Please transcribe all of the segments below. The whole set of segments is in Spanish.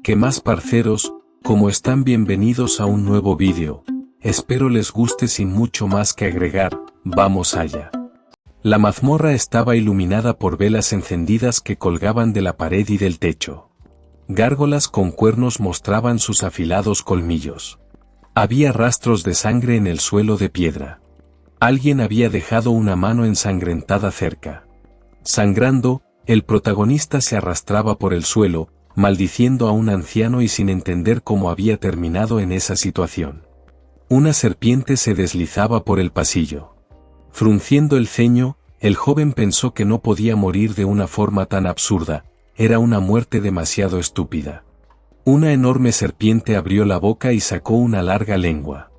¿Qué más, parceros? ¿Cómo están? Bienvenidos a un nuevo vídeo. Espero les guste. Sin mucho más que agregar, vamos allá. La mazmorra estaba iluminada por velas encendidas que colgaban de la pared y del techo. Gárgolas con cuernos mostraban sus afilados colmillos. Había rastros de sangre en el suelo de piedra. Alguien había dejado una mano ensangrentada cerca. Sangrando, el protagonista se arrastraba por el suelo, maldiciendo a un anciano y sin entender cómo había terminado en esa situación. Una serpiente se deslizaba por el pasillo. Frunciendo el ceño, el joven pensó que no podía morir de una forma tan absurda, era una muerte demasiado estúpida. Una enorme serpiente abrió la boca y sacó una larga lengua.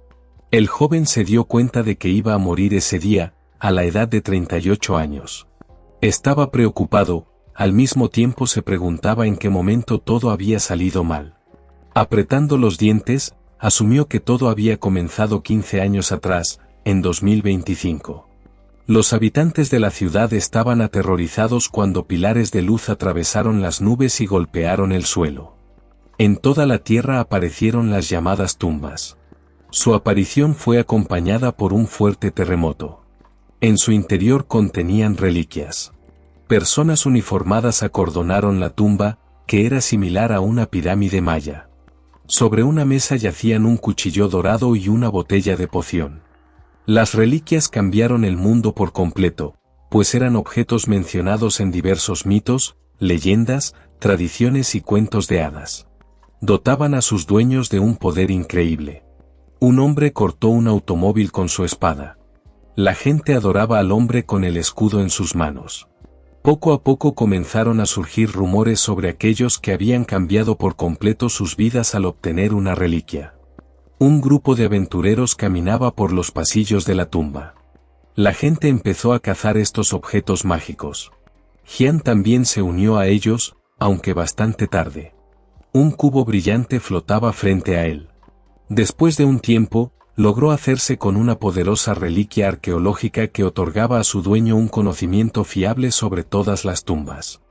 El joven se dio cuenta de que iba a morir ese día, a la edad de 38 años. Estaba preocupado, al mismo tiempo se preguntaba en qué momento todo había salido mal. Apretando los dientes, asumió que todo había comenzado 15 años atrás, en 2025. Los habitantes de la ciudad estaban aterrorizados cuando pilares de luz atravesaron las nubes y golpearon el suelo. En toda la tierra aparecieron las llamadas tumbas. Su aparición fue acompañada por un fuerte terremoto. En su interior contenían reliquias. Personas uniformadas acordonaron la tumba, que era similar a una pirámide maya. Sobre una mesa yacían un cuchillo dorado y una botella de poción. Las reliquias cambiaron el mundo por completo, pues eran objetos mencionados en diversos mitos, leyendas, tradiciones y cuentos de hadas. Dotaban a sus dueños de un poder increíble. Un hombre cortó un automóvil con su espada. La gente adoraba al hombre con el escudo en sus manos. Poco a poco comenzaron a surgir rumores sobre aquellos que habían cambiado por completo sus vidas al obtener una reliquia. Un grupo de aventureros caminaba por los pasillos de la tumba. La gente empezó a cazar estos objetos mágicos. Jian también se unió a ellos, aunque bastante tarde. Un cubo brillante flotaba frente a él. Después de un tiempo, logró hacerse con una poderosa reliquia arqueológica que otorgaba a su dueño un conocimiento fiable sobre todas las tumbas.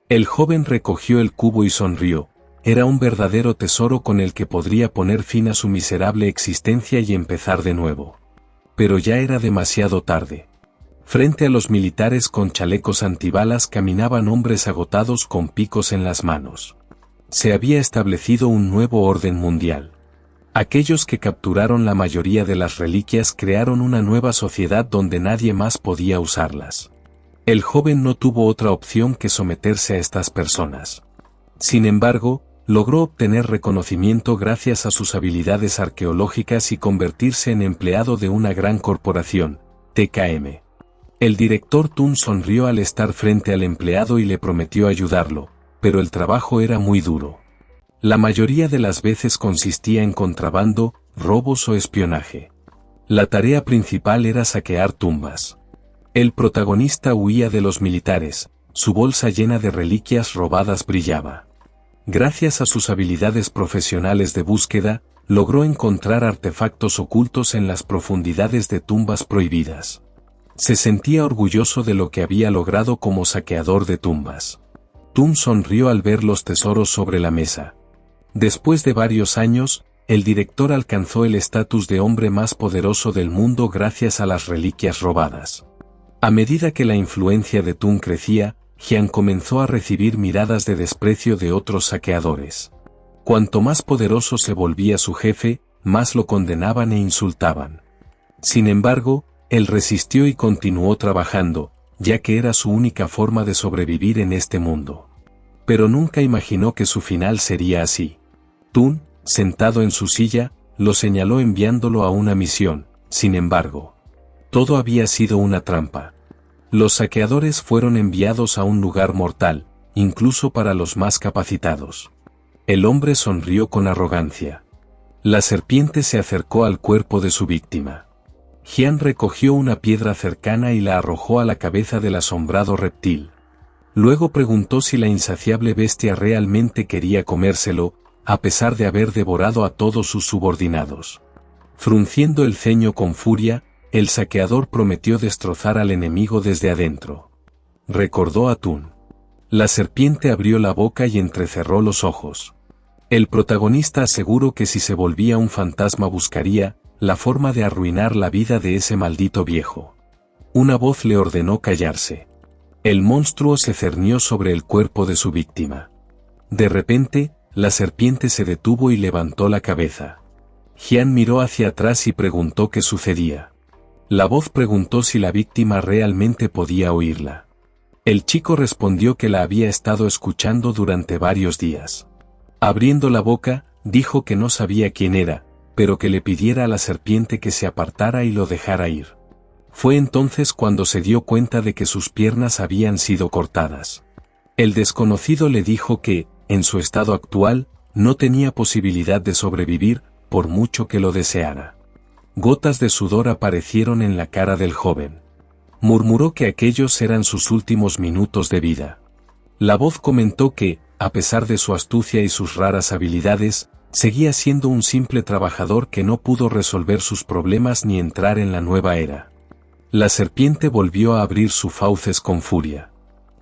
El joven recogió el cubo y sonrió. Era un verdadero tesoro con el que podría poner fin a su miserable existencia y empezar de nuevo. Pero ya era demasiado tarde. Frente a los militares con chalecos antibalas caminaban hombres agotados con picos en las manos. Se había establecido un nuevo orden mundial. Aquellos que capturaron la mayoría de las reliquias crearon una nueva sociedad donde nadie más podía usarlas. El joven no tuvo otra opción que someterse a estas personas. Sin embargo, logró obtener reconocimiento gracias a sus habilidades arqueológicas y convertirse en empleado de una gran corporación, TKM. El director Tun sonrió al estar frente al empleado y le prometió ayudarlo, pero el trabajo era muy duro. La mayoría de las veces consistía en contrabando, robos o espionaje. La tarea principal era saquear tumbas. El protagonista huía de los militares, su bolsa llena de reliquias robadas brillaba. Gracias a sus habilidades profesionales de búsqueda, logró encontrar artefactos ocultos en las profundidades de tumbas prohibidas. Se sentía orgulloso de lo que había logrado como saqueador de tumbas. Tun sonrió al ver los tesoros sobre la mesa. Después de varios años, el director alcanzó el estatus de hombre más poderoso del mundo gracias a las reliquias robadas. A medida que la influencia de Tun crecía, Jian comenzó a recibir miradas de desprecio de otros saqueadores. Cuanto más poderoso se volvía su jefe, más lo condenaban e insultaban. Sin embargo, él resistió y continuó trabajando, ya que era su única forma de sobrevivir en este mundo. Pero nunca imaginó que su final sería así. Tun, sentado en su silla, lo señaló enviándolo a una misión. Sin embargo, todo había sido una trampa. Los saqueadores fueron enviados a un lugar mortal, incluso para los más capacitados. El hombre sonrió con arrogancia. La serpiente se acercó al cuerpo de su víctima. Jian recogió una piedra cercana y la arrojó a la cabeza del asombrado reptil. Luego preguntó si la insaciable bestia realmente quería comérselo, a pesar de haber devorado a todos sus subordinados. Frunciendo el ceño con furia, el saqueador prometió destrozar al enemigo desde adentro. Recordó a Tun. La serpiente abrió la boca y entrecerró los ojos. El protagonista aseguró que si se volvía un fantasma buscaría la forma de arruinar la vida de ese maldito viejo. Una voz le ordenó callarse. El monstruo se cernió sobre el cuerpo de su víctima. De repente, la serpiente se detuvo y levantó la cabeza. Jian miró hacia atrás y preguntó qué sucedía. La voz preguntó si la víctima realmente podía oírla. El chico respondió que la había estado escuchando durante varios días. Abriendo la boca, dijo que no sabía quién era, pero que le pidiera a la serpiente que se apartara y lo dejara ir. Fue entonces cuando se dio cuenta de que sus piernas habían sido cortadas. El desconocido le dijo que, en su estado actual, no tenía posibilidad de sobrevivir, por mucho que lo deseara. Gotas de sudor aparecieron en la cara del joven. Murmuró que aquellos eran sus últimos minutos de vida. La voz comentó que, a pesar de su astucia y sus raras habilidades, seguía siendo un simple trabajador que no pudo resolver sus problemas ni entrar en la nueva era. La serpiente volvió a abrir sus fauces con furia.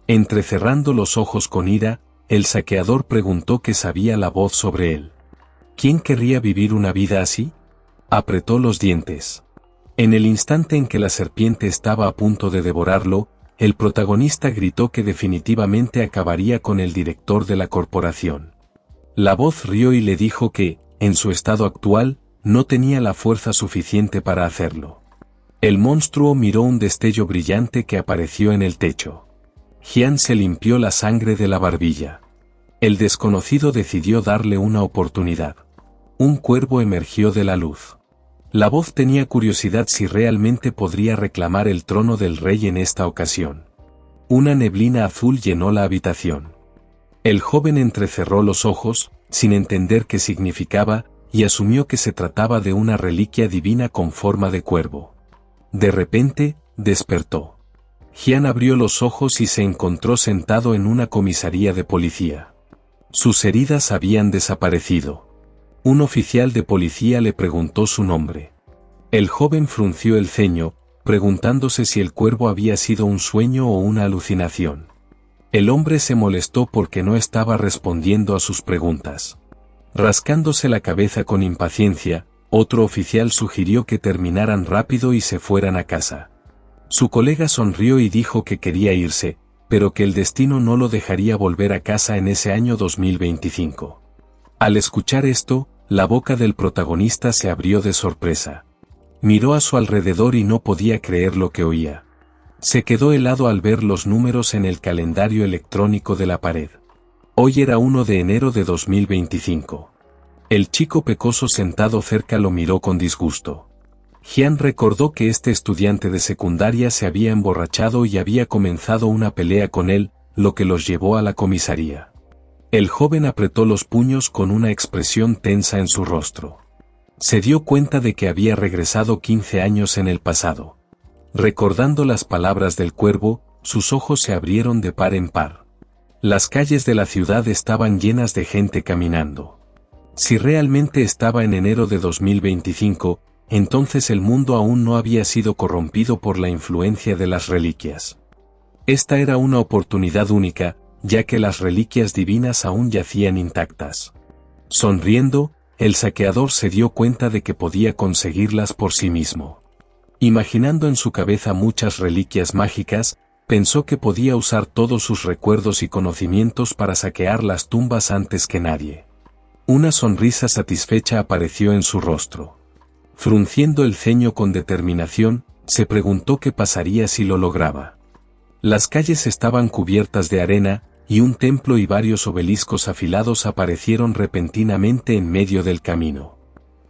Entrecerrando los ojos con ira, el saqueador preguntó qué sabía la voz sobre él. ¿Quién querría vivir una vida así? Apretó los dientes. En el instante en que la serpiente estaba a punto de devorarlo, el protagonista gritó que definitivamente acabaría con el director de la corporación. La voz rió y le dijo que, en su estado actual, no tenía la fuerza suficiente para hacerlo. El monstruo miró un destello brillante que apareció en el techo. Jian se limpió la sangre de la barbilla. El desconocido decidió darle una oportunidad. Un cuervo emergió de la luz. La voz tenía curiosidad si realmente podría reclamar el trono del rey en esta ocasión. Una neblina azul llenó la habitación. El joven entrecerró los ojos, sin entender qué significaba, y asumió que se trataba de una reliquia divina con forma de cuervo. De repente, despertó. Jian abrió los ojos y se encontró sentado en una comisaría de policía. Sus heridas habían desaparecido. Un oficial de policía le preguntó su nombre. El joven frunció el ceño, preguntándose si el cuervo había sido un sueño o una alucinación. El hombre se molestó porque no estaba respondiendo a sus preguntas. Rascándose la cabeza con impaciencia, otro oficial sugirió que terminaran rápido y se fueran a casa. Su colega sonrió y dijo que quería irse, pero que el destino no lo dejaría volver a casa en ese año 2025. Al escuchar esto, la boca del protagonista se abrió de sorpresa. Miró a su alrededor y no podía creer lo que oía. Se quedó helado al ver los números en el calendario electrónico de la pared. Hoy era 1 de enero de 2025. El chico pecoso sentado cerca lo miró con disgusto. Jian recordó que este estudiante de secundaria se había emborrachado y había comenzado una pelea con él, lo que los llevó a la comisaría. El joven apretó los puños con una expresión tensa en su rostro. Se dio cuenta de que había regresado 15 años en el pasado. Recordando las palabras del cuervo, sus ojos se abrieron de par en par. Las calles de la ciudad estaban llenas de gente caminando. Si realmente estaba en enero de 2025, entonces el mundo aún no había sido corrompido por la influencia de las reliquias. Esta era una oportunidad única, ya que las reliquias divinas aún yacían intactas. Sonriendo, el saqueador se dio cuenta de que podía conseguirlas por sí mismo. Imaginando en su cabeza muchas reliquias mágicas, pensó que podía usar todos sus recuerdos y conocimientos para saquear las tumbas antes que nadie. Una sonrisa satisfecha apareció en su rostro. Frunciendo el ceño con determinación, se preguntó qué pasaría si lo lograba. Las calles estaban cubiertas de arena, y un templo y varios obeliscos afilados aparecieron repentinamente en medio del camino.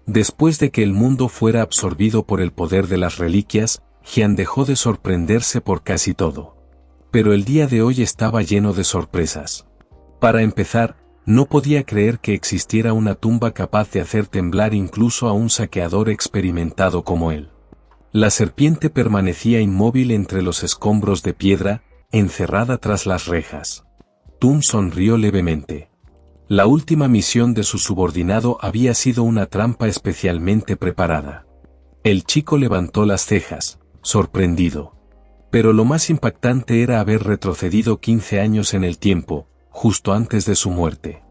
Después de que el mundo fuera absorbido por el poder de las reliquias, Jian dejó de sorprenderse por casi todo. Pero el día de hoy estaba lleno de sorpresas. Para empezar, no podía creer que existiera una tumba capaz de hacer temblar incluso a un saqueador experimentado como él. La serpiente permanecía inmóvil entre los escombros de piedra, encerrada tras las rejas. Tum sonrió levemente. La última misión de su subordinado había sido una trampa especialmente preparada. El chico levantó las cejas, sorprendido. Pero lo más impactante era haber retrocedido 15 años en el tiempo, justo antes de su muerte.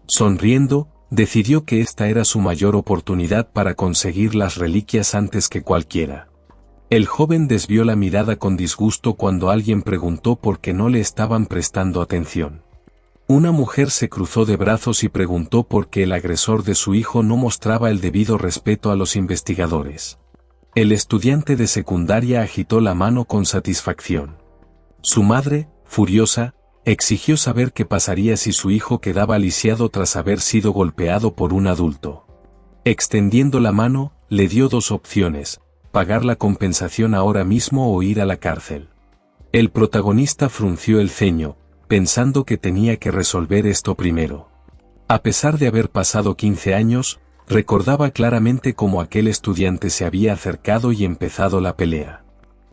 Sonriendo, decidió que esta era su mayor oportunidad para conseguir las reliquias antes que cualquiera. El joven desvió la mirada con disgusto cuando alguien preguntó por qué no le estaban prestando atención. Una mujer se cruzó de brazos y preguntó por qué el agresor de su hijo no mostraba el debido respeto a los investigadores. El estudiante de secundaria agitó la mano con satisfacción. Su madre, furiosa, exigió saber qué pasaría si su hijo quedaba lisiado tras haber sido golpeado por un adulto. Extendiendo la mano, le dio dos opciones: pagar la compensación ahora mismo o ir a la cárcel. El protagonista frunció el ceño, pensando que tenía que resolver esto primero. A pesar de haber pasado 15 años, recordaba claramente cómo aquel estudiante se había acercado y empezado la pelea.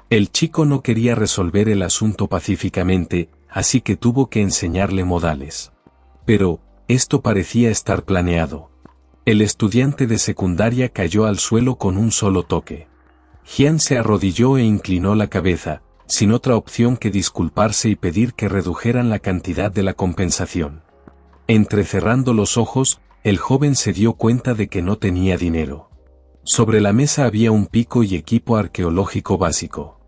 El chico no quería resolver el asunto pacíficamente, así que tuvo que enseñarle modales. Pero, esto parecía estar planeado. El estudiante de secundaria cayó al suelo con un solo toque. Jian se arrodilló e inclinó la cabeza, sin otra opción que disculparse y pedir que redujeran la cantidad de la compensación. Entrecerrando los ojos, el joven se dio cuenta de que no tenía dinero. Sobre la mesa había un pico y equipo arqueológico básico.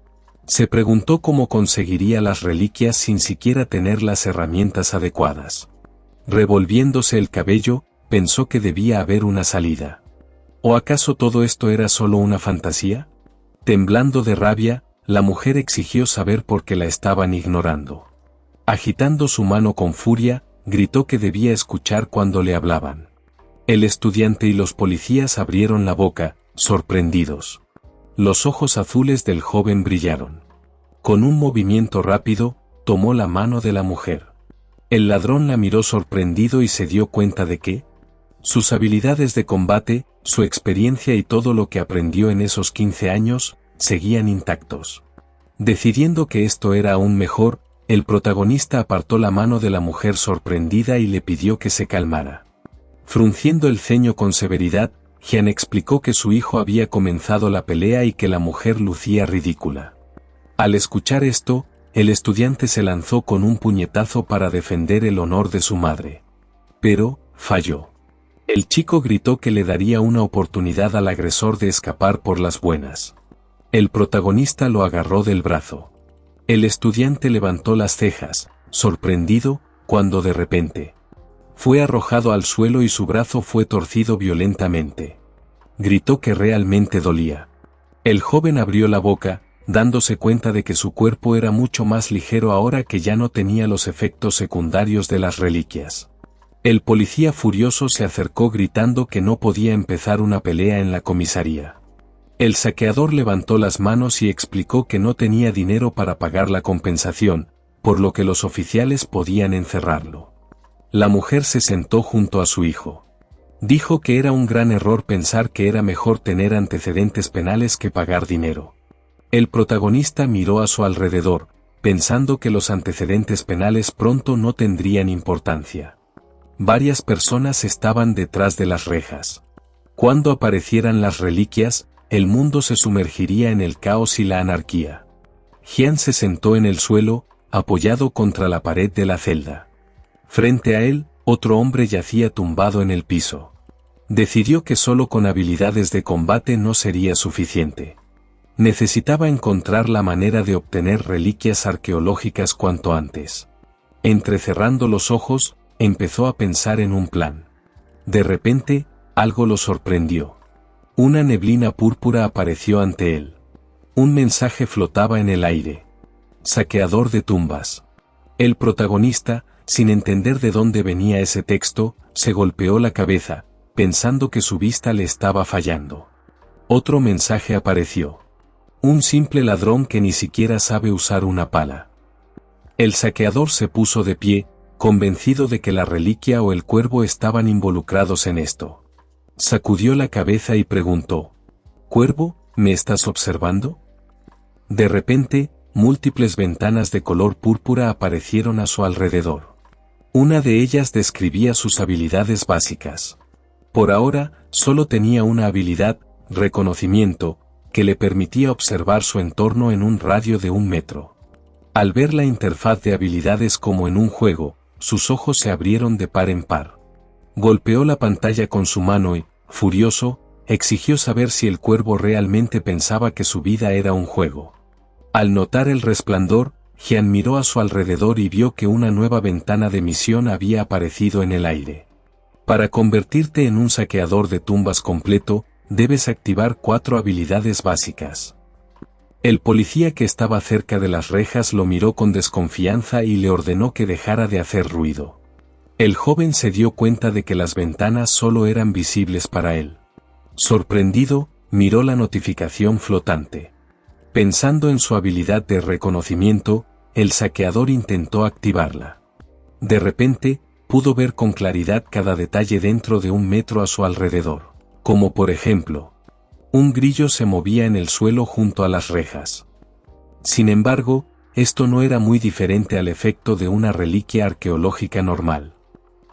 Se preguntó cómo conseguiría las reliquias sin siquiera tener las herramientas adecuadas. Revolviéndose el cabello, pensó que debía haber una salida. ¿O acaso todo esto era solo una fantasía? Temblando de rabia, la mujer exigió saber por qué la estaban ignorando. Agitando su mano con furia, gritó que debía escuchar cuando le hablaban. El estudiante y los policías abrieron la boca, sorprendidos. Los ojos azules del joven brillaron. Con un movimiento rápido, tomó la mano de la mujer. El ladrón la miró sorprendido y se dio cuenta de que sus habilidades de combate, su experiencia y todo lo que aprendió en esos 15 años, seguían intactos. Decidiendo que esto era aún mejor, el protagonista apartó la mano de la mujer sorprendida y le pidió que se calmara. Frunciendo el ceño con severidad, Jian explicó que su hijo había comenzado la pelea y que la mujer lucía ridícula. Al escuchar esto, el estudiante se lanzó con un puñetazo para defender el honor de su madre. Pero, falló. El chico gritó que le daría una oportunidad al agresor de escapar por las buenas. El protagonista lo agarró del brazo. El estudiante levantó las cejas, sorprendido, cuando de repente fue arrojado al suelo y su brazo fue torcido violentamente. Gritó que realmente dolía. El joven abrió la boca, dándose cuenta de que su cuerpo era mucho más ligero ahora que ya no tenía los efectos secundarios de las reliquias. El policía furioso se acercó gritando que no podía empezar una pelea en la comisaría. El saqueador levantó las manos y explicó que no tenía dinero para pagar la compensación, por lo que los oficiales podían encerrarlo. La mujer se sentó junto a su hijo. Dijo que era un gran error pensar que era mejor tener antecedentes penales que pagar dinero. El protagonista miró a su alrededor, pensando que los antecedentes penales pronto no tendrían importancia. Varias personas estaban detrás de las rejas. Cuando aparecieran las reliquias, el mundo se sumergiría en el caos y la anarquía. Jian se sentó en el suelo, apoyado contra la pared de la celda. Frente a él, otro hombre yacía tumbado en el piso. Decidió que solo con habilidades de combate no sería suficiente. Necesitaba encontrar la manera de obtener reliquias arqueológicas cuanto antes. Entrecerrando los ojos, empezó a pensar en un plan. De repente, algo lo sorprendió. Una neblina púrpura apareció ante él. Un mensaje flotaba en el aire. Saqueador de tumbas. El protagonista, sin entender de dónde venía ese texto, se golpeó la cabeza, pensando que su vista le estaba fallando. Otro mensaje apareció. Un simple ladrón que ni siquiera sabe usar una pala. El saqueador se puso de pie, convencido de que la reliquia o el cuervo estaban involucrados en esto. Sacudió la cabeza y preguntó: «¿Cuervo, me estás observando?». De repente, múltiples ventanas de color púrpura aparecieron a su alrededor. Una de ellas describía sus habilidades básicas. Por ahora, solo tenía una habilidad, reconocimiento, que le permitía observar su entorno en un radio de 1 metro. Al ver la interfaz de habilidades como en un juego, sus ojos se abrieron de par en par. Golpeó la pantalla con su mano y, furioso, exigió saber si el cuervo realmente pensaba que su vida era un juego. Al notar el resplandor, Jian miró a su alrededor y vio que una nueva ventana de misión había aparecido en el aire. Para convertirte en un saqueador de tumbas completo, debes activar 4 habilidades básicas. El policía que estaba cerca de las rejas lo miró con desconfianza y le ordenó que dejara de hacer ruido. El joven se dio cuenta de que las ventanas solo eran visibles para él. Sorprendido, miró la notificación flotante. Pensando en su habilidad de reconocimiento, el saqueador intentó activarla. De repente, pudo ver con claridad cada detalle dentro de 1 metro a su alrededor, como por ejemplo, un grillo se movía en el suelo junto a las rejas. Sin embargo, esto no era muy diferente al efecto de una reliquia arqueológica normal.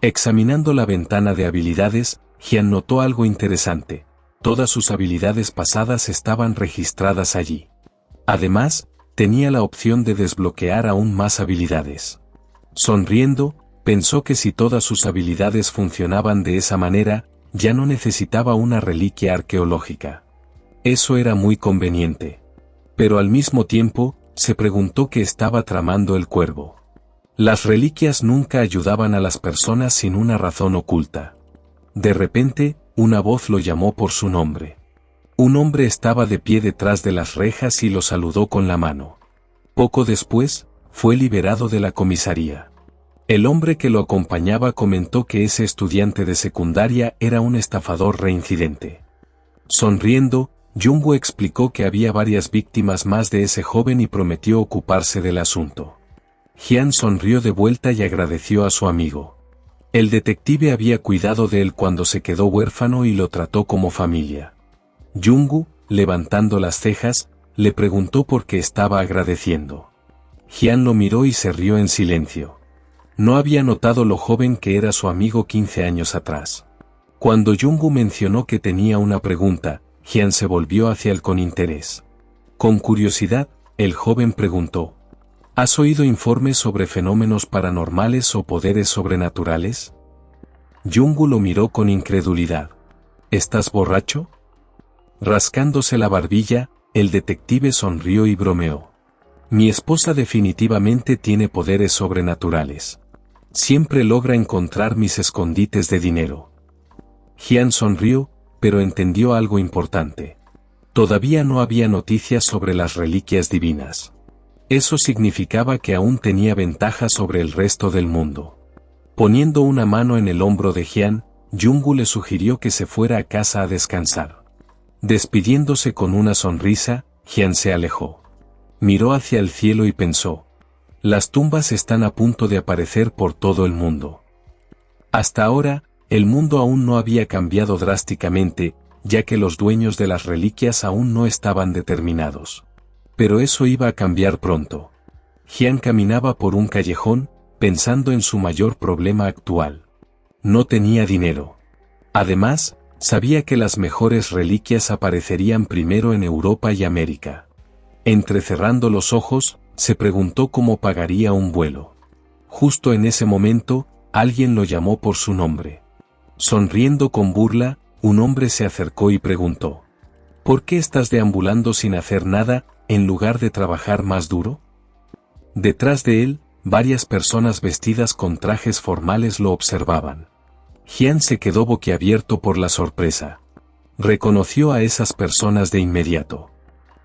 Examinando la ventana de habilidades, Jian notó algo interesante. Todas sus habilidades pasadas estaban registradas allí. Además, tenía la opción de desbloquear aún más habilidades. Sonriendo, pensó que si todas sus habilidades funcionaban de esa manera, ya no necesitaba una reliquia arqueológica. Eso era muy conveniente. Pero al mismo tiempo, se preguntó qué estaba tramando el cuervo. Las reliquias nunca ayudaban a las personas sin una razón oculta. De repente, una voz lo llamó por su nombre. Un hombre estaba de pie detrás de las rejas y lo saludó con la mano. Poco después, fue liberado de la comisaría. El hombre que lo acompañaba comentó que ese estudiante de secundaria era un estafador reincidente. Sonriendo, Jungwoo explicó que había varias víctimas más de ese joven y prometió ocuparse del asunto. Jian sonrió de vuelta y agradeció a su amigo. El detective había cuidado de él cuando se quedó huérfano y lo trató como familia. Jungwoo, levantando las cejas, le preguntó por qué estaba agradeciendo. Jian lo miró y se rió en silencio. No había notado lo joven que era su amigo 15 años atrás. Cuando Jungwoo mencionó que tenía una pregunta, Jian se volvió hacia él con interés. Con curiosidad, el joven preguntó: ¿has oído informes sobre fenómenos paranormales o poderes sobrenaturales? Jungwoo lo miró con incredulidad. ¿Estás borracho? Rascándose la barbilla, el detective sonrió y bromeó. Mi esposa definitivamente tiene poderes sobrenaturales. Siempre logra encontrar mis escondites de dinero. Jian sonrió, pero entendió algo importante. Todavía no había noticias sobre las reliquias divinas. Eso significaba que aún tenía ventaja sobre el resto del mundo. Poniendo una mano en el hombro de Jian, Jungwoo le sugirió que se fuera a casa a descansar. Despidiéndose con una sonrisa, Jian se alejó. Miró hacia el cielo y pensó: las tumbas están a punto de aparecer por todo el mundo. Hasta ahora, el mundo aún no había cambiado drásticamente, ya que los dueños de las reliquias aún no estaban determinados. Pero eso iba a cambiar pronto. Jian caminaba por un callejón, pensando en su mayor problema actual. No tenía dinero. Además, sabía que las mejores reliquias aparecerían primero en Europa y América. Entrecerrando los ojos, se preguntó cómo pagaría un vuelo. Justo en ese momento, alguien lo llamó por su nombre. Sonriendo con burla, un hombre se acercó y preguntó: ¿por qué estás deambulando sin hacer nada, en lugar de trabajar más duro? Detrás de él, varias personas vestidas con trajes formales lo observaban. Jian se quedó boquiabierto por la sorpresa. Reconoció a esas personas de inmediato.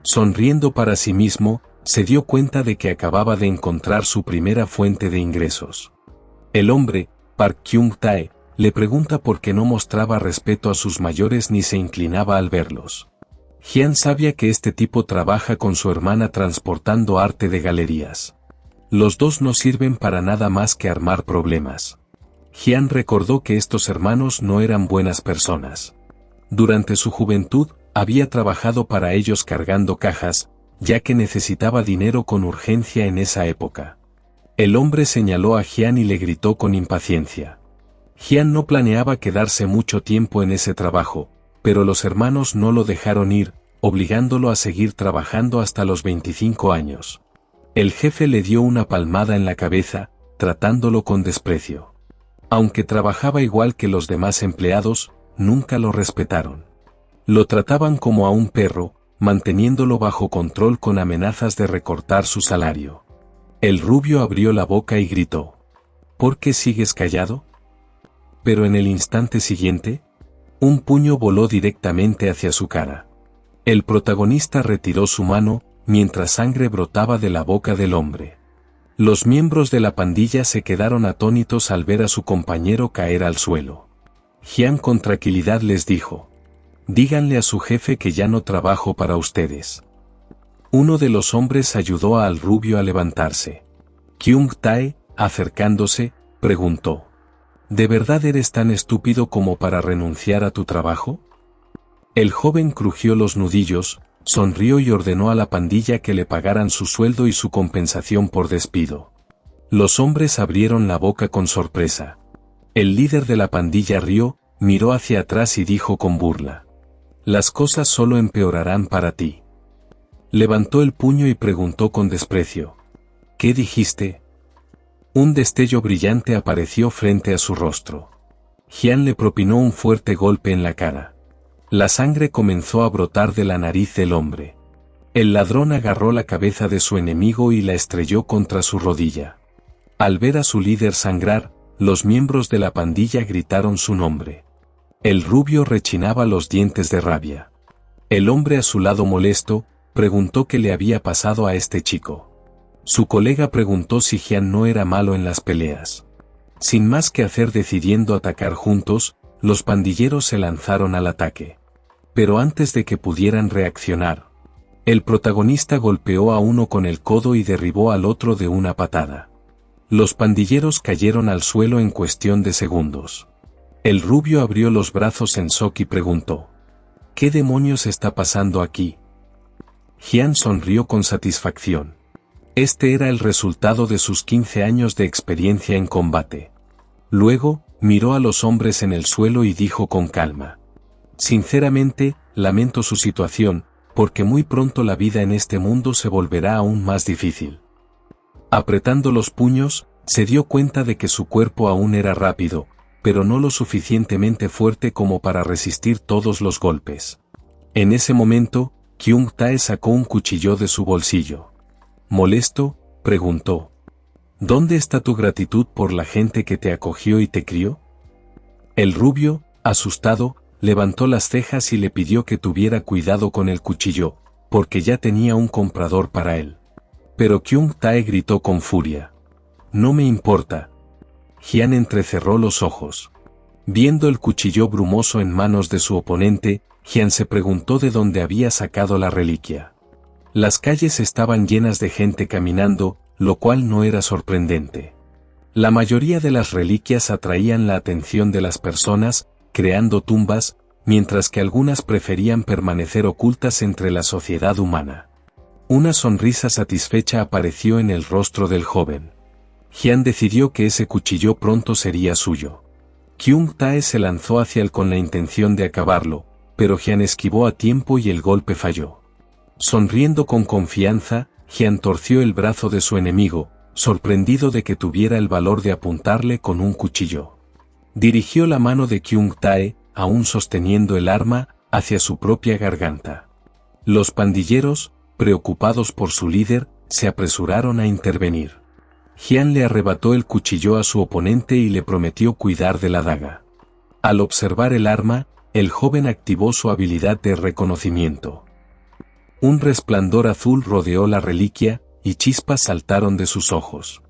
Sonriendo para sí mismo, se dio cuenta de que acababa de encontrar su primera fuente de ingresos. El hombre, Park Kyung-tae, le pregunta por qué no mostraba respeto a sus mayores ni se inclinaba al verlos. Jian sabía que este tipo trabaja con su hermana transportando arte de galerías. Los dos no sirven para nada más que armar problemas. Jian recordó que estos hermanos no eran buenas personas. Durante su juventud, había trabajado para ellos cargando cajas, ya que necesitaba dinero con urgencia en esa época. El hombre señaló a Jian y le gritó con impaciencia. Jian no planeaba quedarse mucho tiempo en ese trabajo, pero los hermanos no lo dejaron ir, obligándolo a seguir trabajando hasta los 25 años. El jefe le dio una palmada en la cabeza, tratándolo con desprecio. Aunque trabajaba igual que los demás empleados, nunca lo respetaron. Lo trataban como a un perro, manteniéndolo bajo control con amenazas de recortar su salario. El rubio abrió la boca y gritó: ¿Por qué sigues callado? Pero en el instante siguiente, un puño voló directamente hacia su cara. El protagonista retiró su mano, mientras sangre brotaba de la boca del hombre. Los miembros de la pandilla se quedaron atónitos al ver a su compañero caer al suelo. Jian con tranquilidad les dijo: díganle a su jefe que ya no trabajo para ustedes. Uno de los hombres ayudó al rubio a levantarse. Kyung Tae, acercándose, preguntó: ¿de verdad eres tan estúpido como para renunciar a tu trabajo? El joven crujió los nudillos, sonrió y ordenó a la pandilla que le pagaran su sueldo y su compensación por despido. Los hombres abrieron la boca con sorpresa. El líder de la pandilla rió, miró hacia atrás y dijo con burla: las cosas solo empeorarán para ti. Levantó el puño y preguntó con desprecio: ¿qué dijiste? Un destello brillante apareció frente a su rostro. Jian le propinó un fuerte golpe en la cara. La sangre comenzó a brotar de la nariz del hombre. El ladrón agarró la cabeza de su enemigo y la estrelló contra su rodilla. Al ver a su líder sangrar, los miembros de la pandilla gritaron su nombre. El rubio rechinaba los dientes de rabia. El hombre a su lado molesto, preguntó qué le había pasado a este chico. Su colega preguntó si Jian no era malo en las peleas. Sin más que hacer decidiendo atacar juntos, los pandilleros se lanzaron al ataque. Pero antes de que pudieran reaccionar, el protagonista golpeó a uno con el codo y derribó al otro de una patada. Los pandilleros cayeron al suelo en cuestión de segundos. El rubio abrió los brazos en shock y preguntó: ¿qué demonios está pasando aquí? Jian sonrió con satisfacción. Este era el resultado de sus 15 años de experiencia en combate. Luego, miró a los hombres en el suelo y dijo con calma: sinceramente, lamento su situación, porque muy pronto la vida en este mundo se volverá aún más difícil. Apretando los puños, se dio cuenta de que su cuerpo aún era rápido, pero no lo suficientemente fuerte como para resistir todos los golpes. En ese momento, Kyung Tae sacó un cuchillo de su bolsillo. Molesto, preguntó: ¿dónde está tu gratitud por la gente que te acogió y te crió? El rubio, asustado, levantó las cejas y le pidió que tuviera cuidado con el cuchillo, porque ya tenía un comprador para él. Pero Kyung Tae gritó con furia: no me importa. Jian entrecerró los ojos. Viendo el cuchillo brumoso en manos de su oponente, Jian se preguntó de dónde había sacado la reliquia. Las calles estaban llenas de gente caminando, lo cual no era sorprendente. La mayoría de las reliquias atraían la atención de las personas, creando tumbas, mientras que algunas preferían permanecer ocultas entre la sociedad humana. Una sonrisa satisfecha apareció en el rostro del joven. Jian decidió que ese cuchillo pronto sería suyo. Kyung Tae se lanzó hacia él con la intención de acabarlo, pero Jian esquivó a tiempo y el golpe falló. Sonriendo con confianza, Jian torció el brazo de su enemigo, sorprendido de que tuviera el valor de apuntarle con un cuchillo. Dirigió la mano de Kyung Tae, aún sosteniendo el arma, hacia su propia garganta. Los pandilleros, preocupados por su líder, se apresuraron a intervenir. Jian le arrebató el cuchillo a su oponente y le prometió cuidar de la daga. Al observar el arma, el joven activó su habilidad de reconocimiento. Un resplandor azul rodeó la reliquia, y chispas saltaron de sus ojos.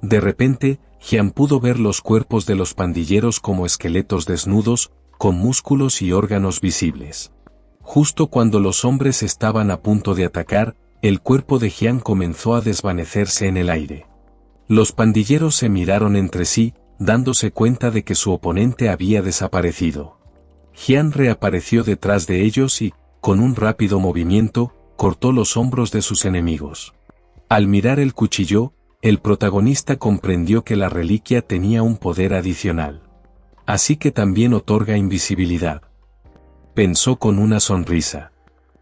De repente, Jian pudo ver los cuerpos de los pandilleros como esqueletos desnudos, con músculos y órganos visibles. Justo cuando los hombres estaban a punto de atacar, el cuerpo de Jian comenzó a desvanecerse en el aire. Los pandilleros se miraron entre sí, dándose cuenta de que su oponente había desaparecido. Jian reapareció detrás de ellos y, con un rápido movimiento, cortó los hombros de sus enemigos. Al mirar el cuchillo, el protagonista comprendió que la reliquia tenía un poder adicional. Así que también otorga invisibilidad. Pensó con una sonrisa.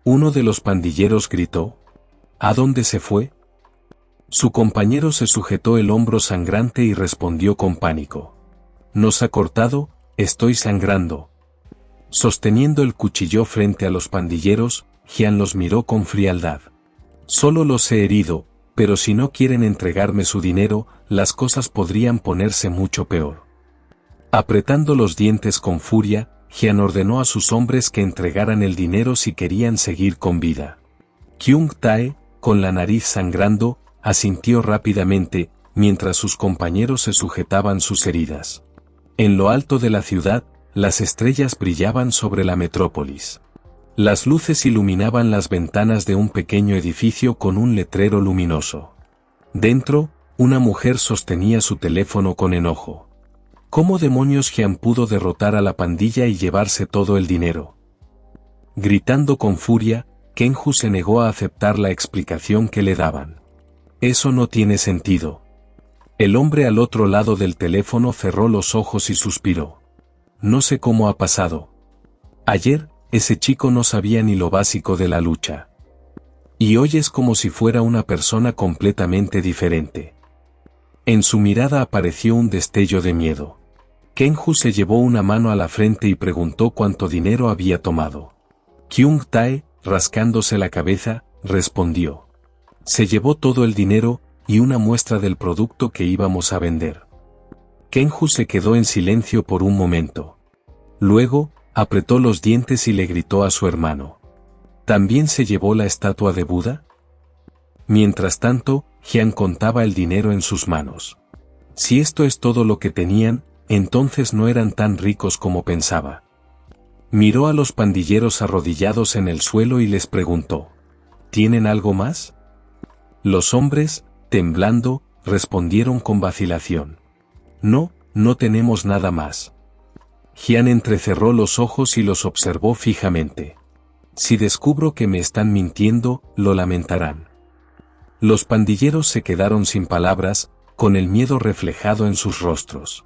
Uno de los pandilleros gritó: ¿a dónde se fue? Su compañero se sujetó el hombro sangrante y respondió con pánico: Nos ha cortado, estoy sangrando. Sosteniendo el cuchillo frente a los pandilleros, Jian los miró con frialdad. Solo los he herido, pero si no quieren entregarme su dinero, las cosas podrían ponerse mucho peor. Apretando los dientes con furia, Jian ordenó a sus hombres que entregaran el dinero si querían seguir con vida. Kyung Tae, con la nariz sangrando, asintió rápidamente, mientras sus compañeros se sujetaban sus heridas. En lo alto de la ciudad, las estrellas brillaban sobre la metrópolis. Las luces iluminaban las ventanas de un pequeño edificio con un letrero luminoso. Dentro, una mujer sostenía su teléfono con enojo. ¿Cómo demonios Jian pudo derrotar a la pandilla y llevarse todo el dinero? Gritando con furia, Kenju se negó a aceptar la explicación que le daban. Eso no tiene sentido. El hombre al otro lado del teléfono cerró los ojos y suspiró. No sé cómo ha pasado. Ayer, ese chico no sabía ni lo básico de la lucha. Y hoy es como si fuera una persona completamente diferente. En su mirada apareció un destello de miedo. Kenju se llevó una mano a la frente y preguntó cuánto dinero había tomado. Kyung Tae, rascándose la cabeza, respondió. Se llevó todo el dinero, y una muestra del producto que íbamos a vender. Kenju se quedó en silencio por un momento. Luego, apretó los dientes y le gritó a su hermano. ¿También se llevó la estatua de Buda? Mientras tanto, Jian contaba el dinero en sus manos. Si esto es todo lo que tenían, entonces no eran tan ricos como pensaba. Miró a los pandilleros arrodillados en el suelo y les preguntó. ¿Tienen algo más? Los hombres, temblando, respondieron con vacilación. No, no tenemos nada más. Jian entrecerró los ojos y los observó fijamente. Si descubro que me están mintiendo, lo lamentarán. Los pandilleros se quedaron sin palabras, con el miedo reflejado en sus rostros.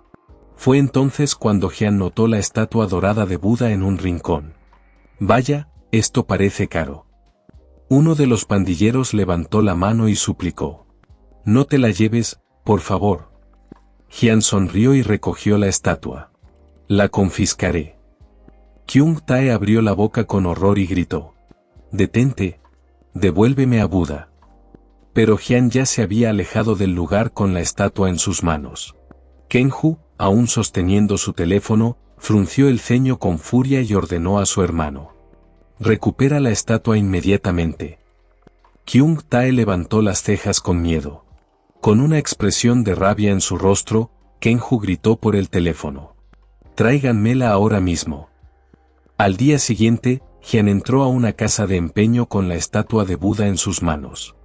Fue entonces cuando Jian notó la estatua dorada de Buda en un rincón. Vaya, esto parece caro. Uno de los pandilleros levantó la mano y suplicó. No te la lleves, por favor. Jian sonrió y recogió la estatua. La confiscaré. Kyung Tae abrió la boca con horror y gritó. Detente. Devuélveme a Buda. Pero Jian ya se había alejado del lugar con la estatua en sus manos. Kenju, aún sosteniendo su teléfono, frunció el ceño con furia y ordenó a su hermano. Recupera la estatua inmediatamente. Kyung Tae levantó las cejas con miedo. Con una expresión de rabia en su rostro, Kenju gritó por el teléfono. Tráiganmela ahora mismo. Al día siguiente, Jian entró a una casa de empeño con la estatua de Buda en sus manos.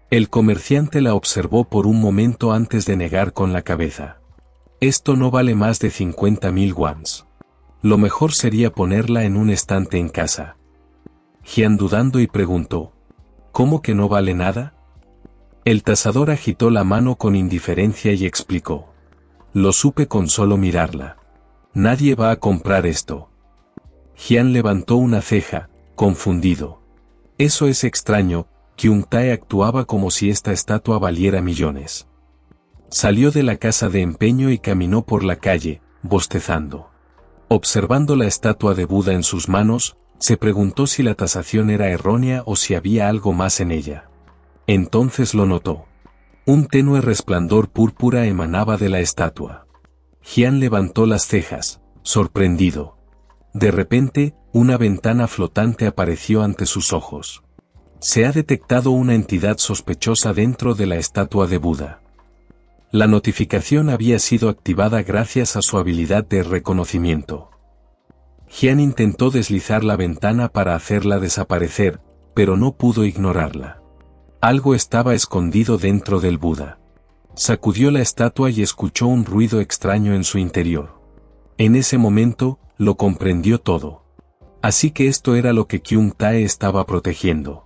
El comerciante la observó por un momento antes de negar con la cabeza. Esto no vale más de 50.000 wons. Lo mejor sería ponerla en un estante en casa. Jian dudando y preguntó. ¿Cómo que no vale nada? El tasador agitó la mano con indiferencia y explicó. Lo supe con solo mirarla. Nadie va a comprar esto. Jian levantó una ceja, confundido. Eso es extraño, Kyung Tae actuaba como si esta estatua valiera millones. Salió de la casa de empeño y caminó por la calle, bostezando. Observando la estatua de Buda en sus manos, se preguntó si la tasación era errónea o si había algo más en ella. Entonces lo notó. Un tenue resplandor púrpura emanaba de la estatua. Jian levantó las cejas, sorprendido. De repente, una ventana flotante apareció ante sus ojos. Se ha detectado una entidad sospechosa dentro de la estatua de Buda. La notificación había sido activada gracias a su habilidad de reconocimiento. Jian intentó deslizar la ventana para hacerla desaparecer, pero no pudo ignorarla. Algo estaba escondido dentro del Buda. Sacudió la estatua y escuchó un ruido extraño en su interior. En ese momento, lo comprendió todo. Así que esto era lo que Kyung Tae estaba protegiendo.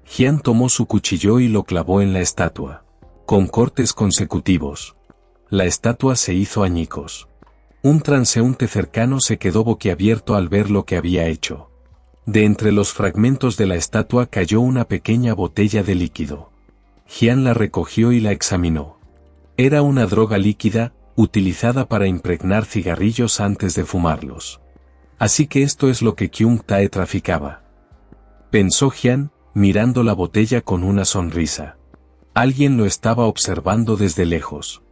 Jian tomó su cuchillo y lo clavó en la estatua. Con cortes consecutivos. La estatua se hizo añicos. Un transeúnte cercano se quedó boquiabierto al ver lo que había hecho. De entre los fragmentos de la estatua cayó una pequeña botella de líquido. Jian la recogió y la examinó. Era una droga líquida, utilizada para impregnar cigarrillos antes de fumarlos. Así que esto es lo que Kyung Tae traficaba. Pensó Hyun, mirando la botella con una sonrisa. Alguien lo estaba observando desde lejos.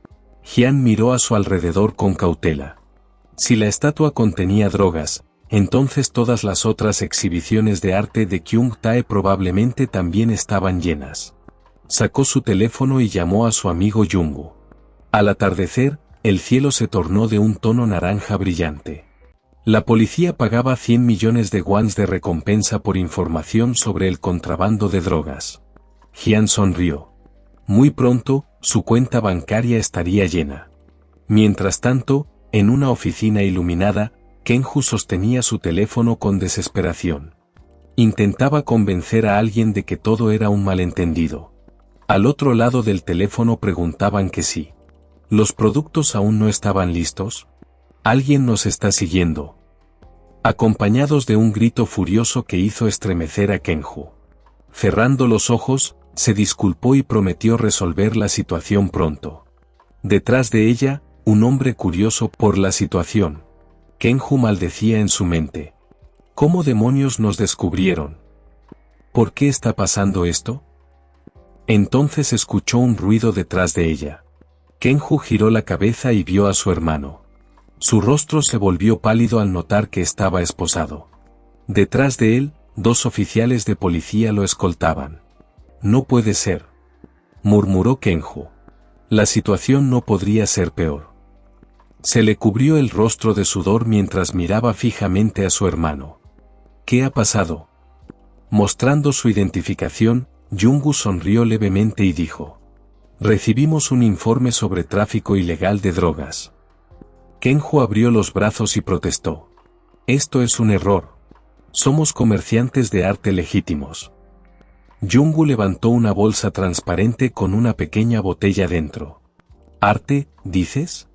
Hyun miró a su alrededor con cautela. Si la estatua contenía drogas, entonces todas las otras exhibiciones de arte de Kyung Tae probablemente también estaban llenas. Sacó su teléfono y llamó a su amigo Jungwoo. Al atardecer, el cielo se tornó de un tono naranja brillante. La policía pagaba 100 millones de wons de recompensa por información sobre el contrabando de drogas. Hyun sonrió. Muy pronto, su cuenta bancaria estaría llena. Mientras tanto, en una oficina iluminada, Kenju sostenía su teléfono con desesperación. Intentaba convencer a alguien de que todo era un malentendido. Al otro lado del teléfono preguntaban que sí. ¿Los productos aún no estaban listos? Alguien nos está siguiendo. Acompañados de un grito furioso que hizo estremecer a Kenju. Cerrando los ojos, se disculpó y prometió resolver la situación pronto. Detrás de ella, un hombre curioso por la situación. Kenju maldecía en su mente. ¿Cómo demonios nos descubrieron? ¿Por qué está pasando esto? Entonces escuchó un ruido detrás de ella. Kenju giró la cabeza y vio a su hermano. Su rostro se volvió pálido al notar que estaba esposado. Detrás de él, 2 oficiales de policía lo escoltaban. No puede ser, murmuró Kenju. La situación no podría ser peor. Se le cubrió el rostro de sudor mientras miraba fijamente a su hermano. ¿Qué ha pasado? Mostrando su identificación, Jungwoo sonrió levemente y dijo: recibimos un informe sobre tráfico ilegal de drogas. Kenju abrió los brazos y protestó. Esto es un error. Somos comerciantes de arte legítimos. Jungwoo levantó una bolsa transparente con una pequeña botella dentro. ¿Arte, dices?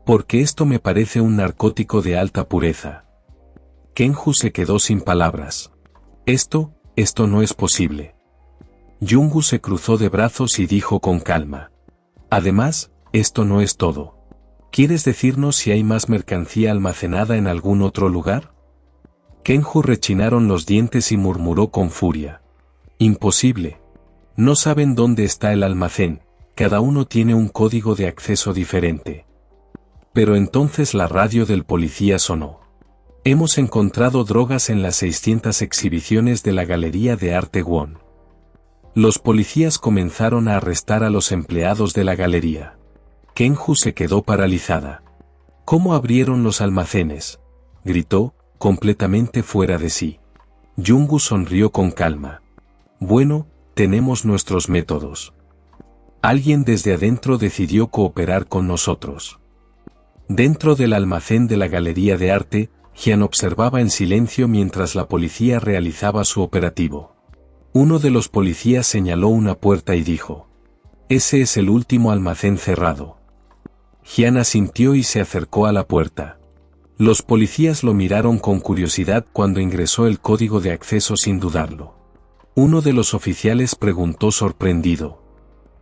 Porque esto me parece un narcótico de alta pureza. Kenju se quedó sin palabras. Esto no es posible. Jungwoo se cruzó de brazos y dijo con calma. Además, esto no es todo. ¿Quieres decirnos si hay más mercancía almacenada en algún otro lugar? Kenju rechinaron los dientes y murmuró con furia. Imposible. No saben dónde está el almacén, cada uno tiene un código de acceso diferente. Pero entonces la radio del policía sonó. Hemos encontrado drogas en las 600 exhibiciones de la Galería de Arte Won. Los policías comenzaron a arrestar a los empleados de la galería. Kenju se quedó paralizada. ¿Cómo abrieron los almacenes?, gritó, completamente fuera de sí. Jungwoo sonrió con calma. Bueno, tenemos nuestros métodos. Alguien desde adentro decidió cooperar con nosotros. Dentro del almacén de la Galería de Arte, Hyun observaba en silencio mientras la policía realizaba su operativo. Uno de los policías señaló una puerta y dijo: ese es el último almacén cerrado. Hyun asintió y se acercó a la puerta. Los policías lo miraron con curiosidad cuando ingresó el código de acceso sin dudarlo. Uno de los oficiales preguntó sorprendido: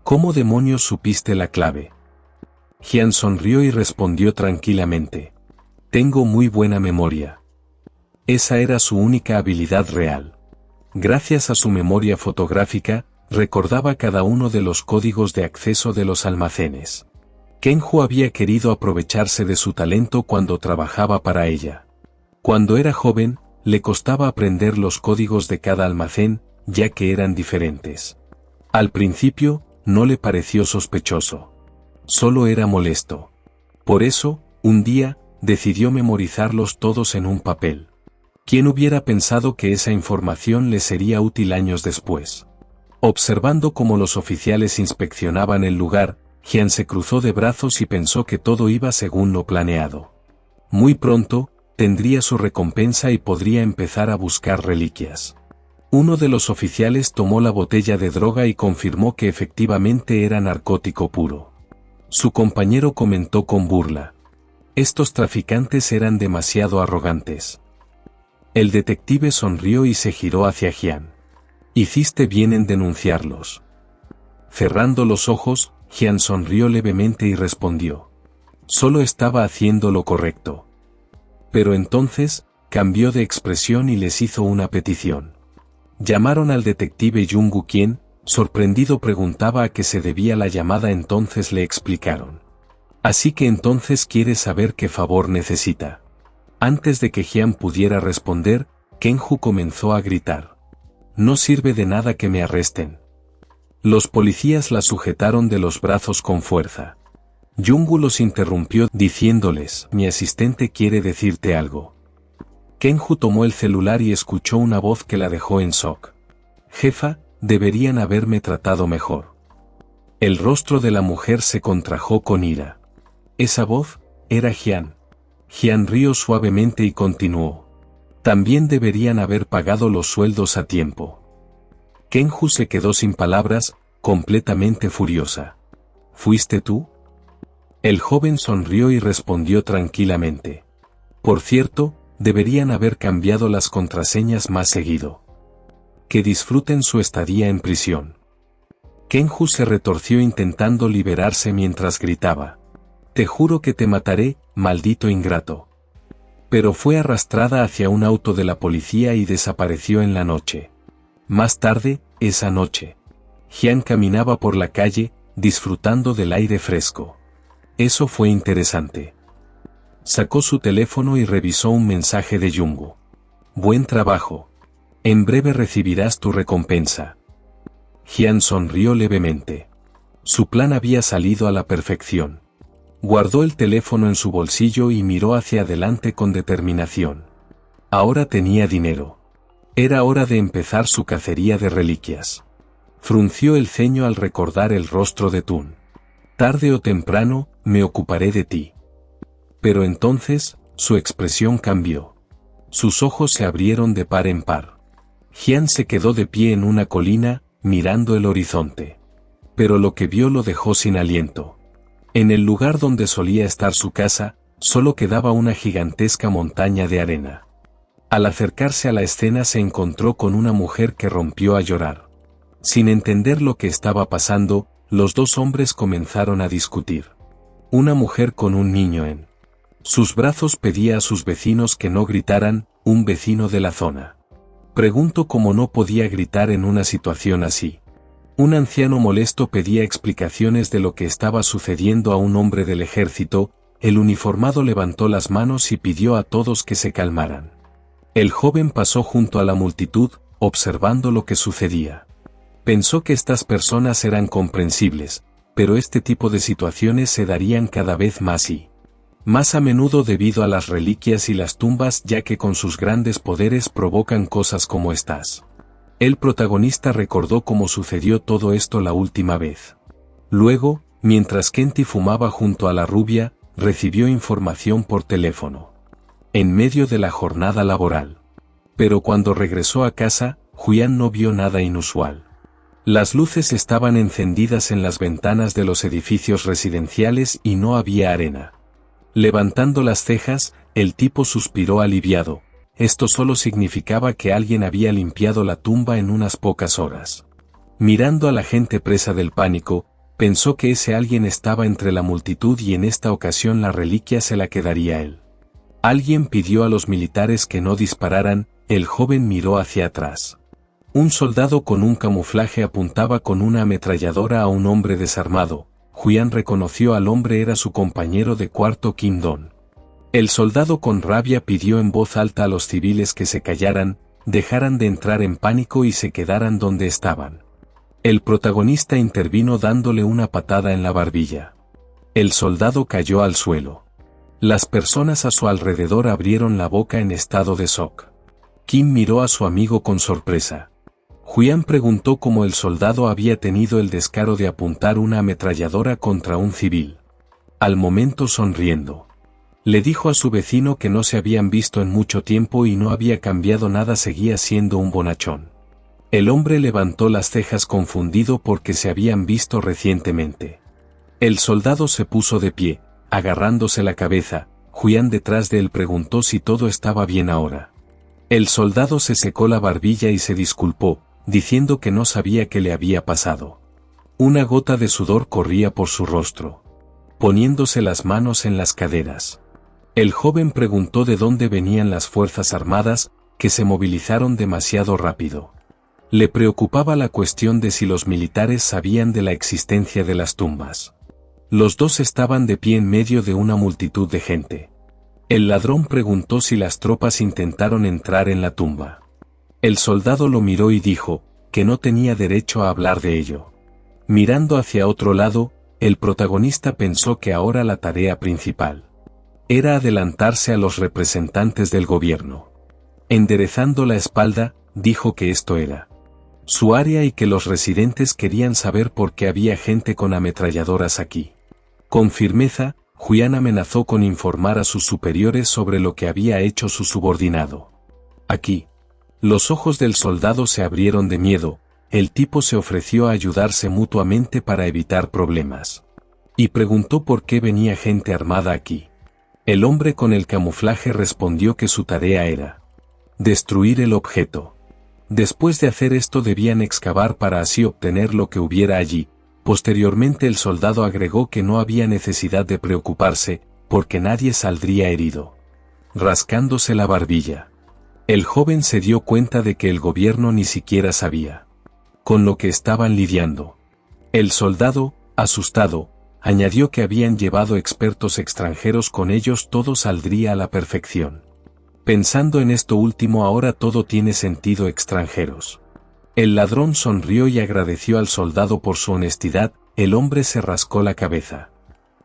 ¿cómo demonios supiste la clave? Hyun sonrió y respondió tranquilamente: tengo muy buena memoria. Esa era su única habilidad real. Gracias a su memoria fotográfica, recordaba cada uno de los códigos de acceso de los almacenes. Kenju había querido aprovecharse de su talento cuando trabajaba para ella. Cuando era joven, le costaba aprender los códigos de cada almacén, ya que eran diferentes. Al principio, no le pareció sospechoso. Solo era molesto. Por eso, un día, decidió memorizarlos todos en un papel. ¿Quién hubiera pensado que esa información le sería útil años después? Observando cómo los oficiales inspeccionaban el lugar, Hyun se cruzó de brazos y pensó que todo iba según lo planeado. Muy pronto, tendría su recompensa y podría empezar a buscar reliquias. Uno de los oficiales tomó la botella de droga y confirmó que efectivamente era narcótico puro. Su compañero comentó con burla: estos traficantes eran demasiado arrogantes. El detective sonrió y se giró hacia Hyun. Hiciste bien en denunciarlos. Cerrando los ojos, Hyun sonrió levemente y respondió: Solo estaba haciendo lo correcto. Pero entonces, cambió de expresión y les hizo una petición. Llamaron al detective Jung-woo, quien, sorprendido, preguntaba a qué se debía la llamada. Entonces le explicaron. Así que entonces quiere saber qué favor necesita. Antes de que Hyun pudiera responder, Kenju comenzó a gritar. No sirve de nada que me arresten. Los policías la sujetaron de los brazos con fuerza. Jung-woo los interrumpió diciéndoles, mi asistente quiere decirte algo. Kenju tomó el celular y escuchó una voz que la dejó en shock. Jefa, deberían haberme tratado mejor. El rostro de la mujer se contrajo con ira. Esa voz era Hyun. Hyun rió suavemente y continuó. También deberían haber pagado los sueldos a tiempo. Kenju se quedó sin palabras, completamente furiosa. ¿Fuiste tú? El joven sonrió y respondió tranquilamente. Por cierto, deberían haber cambiado las contraseñas más seguido. Que disfruten su estadía en prisión. Kenju se retorció intentando liberarse mientras gritaba. Te juro que te mataré, maldito ingrato. Pero fue arrastrada hacia un auto de la policía y desapareció en la noche. Más tarde, esa noche, Hyun caminaba por la calle, disfrutando del aire fresco. Eso fue interesante. Sacó su teléfono y revisó un mensaje de Jung-woo. Buen trabajo. En breve recibirás tu recompensa. Hyun sonrió levemente. Su plan había salido a la perfección. Guardó el teléfono en su bolsillo y miró hacia adelante con determinación. Ahora tenía dinero. Era hora de empezar su cacería de reliquias. Frunció el ceño al recordar el rostro de Tun. Tarde o temprano, me ocuparé de ti. Pero entonces, su expresión cambió. Sus ojos se abrieron de par en par. Hyun se quedó de pie en una colina, mirando el horizonte. Pero lo que vio lo dejó sin aliento. En el lugar donde solía estar su casa, solo quedaba una gigantesca montaña de arena. Al acercarse a la escena se encontró con una mujer que rompió a llorar. Sin entender lo que estaba pasando, los dos hombres comenzaron a discutir. Una mujer con un niño en sus brazos pedía a sus vecinos que no gritaran, un vecino de la zona. Preguntó cómo no podía gritar en una situación así. Un anciano molesto pedía explicaciones de lo que estaba sucediendo a un hombre del ejército. El uniformado levantó las manos y pidió a todos que se calmaran. El joven pasó junto a la multitud, observando lo que sucedía. Pensó que estas personas eran comprensibles, pero este tipo de situaciones se darían cada vez más y más a menudo debido a las reliquias y las tumbas, ya que con sus grandes poderes provocan cosas como estas. El protagonista recordó cómo sucedió todo esto la última vez. Luego, mientras Kenty fumaba junto a la rubia, recibió información por teléfono. En medio de la jornada laboral. Pero cuando regresó a casa, Hyun no vio nada inusual. Las luces estaban encendidas en las ventanas de los edificios residenciales y no había arena. Levantando las cejas, el tipo suspiró aliviado. Esto solo significaba que alguien había limpiado la tumba en unas pocas horas. Mirando a la gente presa del pánico, pensó que ese alguien estaba entre la multitud y en esta ocasión la reliquia se la quedaría él. Alguien pidió a los militares que no dispararan. El joven miró hacia atrás. Un soldado con un camuflaje apuntaba con una ametralladora a un hombre desarmado. Hyun reconoció al hombre, era su compañero de cuarto Kim Dong. El soldado con rabia pidió en voz alta a los civiles que se callaran, dejaran de entrar en pánico y se quedaran donde estaban. El protagonista intervino dándole una patada en la barbilla. El soldado cayó al suelo. Las personas a su alrededor abrieron la boca en estado de shock. Kim miró a su amigo con sorpresa. Hyun preguntó cómo el soldado había tenido el descaro de apuntar una ametralladora contra un civil. Al momento, sonriendo, le dijo a su vecino que no se habían visto en mucho tiempo y no había cambiado nada, seguía siendo un bonachón. El hombre levantó las cejas confundido porque se habían visto recientemente. El soldado se puso de pie, agarrándose la cabeza. Hyun detrás de él preguntó si todo estaba bien ahora. El soldado se secó la barbilla y se disculpó, diciendo que no sabía qué le había pasado. Una gota de sudor corría por su rostro. poniéndose las manos en las caderas. El joven preguntó de dónde venían las fuerzas armadas, que se movilizaron demasiado rápido. Le preocupaba la cuestión de si los militares sabían de la existencia de las tumbas. Los dos estaban de pie en medio de una multitud de gente. El ladrón preguntó si las tropas intentaron entrar en la tumba. El soldado lo miró y dijo, que no tenía derecho a hablar de ello. Mirando hacia otro lado, el protagonista pensó que ahora la tarea principal era adelantarse a los representantes del gobierno. Enderezando la espalda, dijo que esto era su área y que los residentes querían saber por qué había gente con ametralladoras aquí. Con firmeza, Julián amenazó con informar a sus superiores sobre lo que había hecho su subordinado. Aquí. Los ojos del soldado se abrieron de miedo, el tipo se ofreció a ayudarse mutuamente para evitar problemas. Y preguntó por qué venía gente armada aquí. El hombre con el camuflaje respondió que su tarea era destruir el objeto. Después de hacer esto debían excavar para así obtener lo que hubiera allí. Posteriormente el soldado agregó que no había necesidad de preocuparse, porque nadie saldría herido. Rascándose la barbilla. El joven se dio cuenta de que el gobierno ni siquiera sabía con lo que estaban lidiando. El soldado, asustado, añadió que habían llevado expertos extranjeros con ellos, todo saldría a la perfección. Pensando en esto último ahora todo tiene sentido, extranjeros. El ladrón sonrió y agradeció al soldado por su honestidad, el hombre se rascó la cabeza.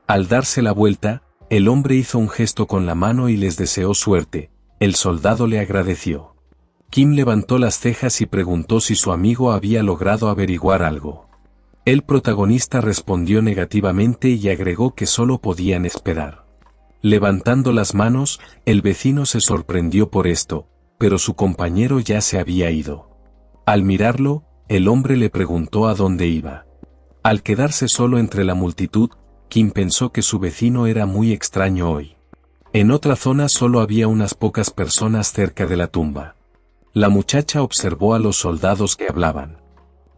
Al darse la vuelta, el hombre hizo un gesto con la mano y les deseó suerte, el soldado le agradeció. Kim levantó las cejas y preguntó si su amigo había logrado averiguar algo. El protagonista respondió negativamente y agregó que solo podían esperar. Levantando las manos, el vecino se sorprendió por esto, pero su compañero ya se había ido. Al mirarlo, el hombre le preguntó a dónde iba. Al quedarse solo entre la multitud, Kim pensó que su vecino era muy extraño hoy. En otra zona solo había unas pocas personas cerca de la tumba. La muchacha observó a los soldados que hablaban.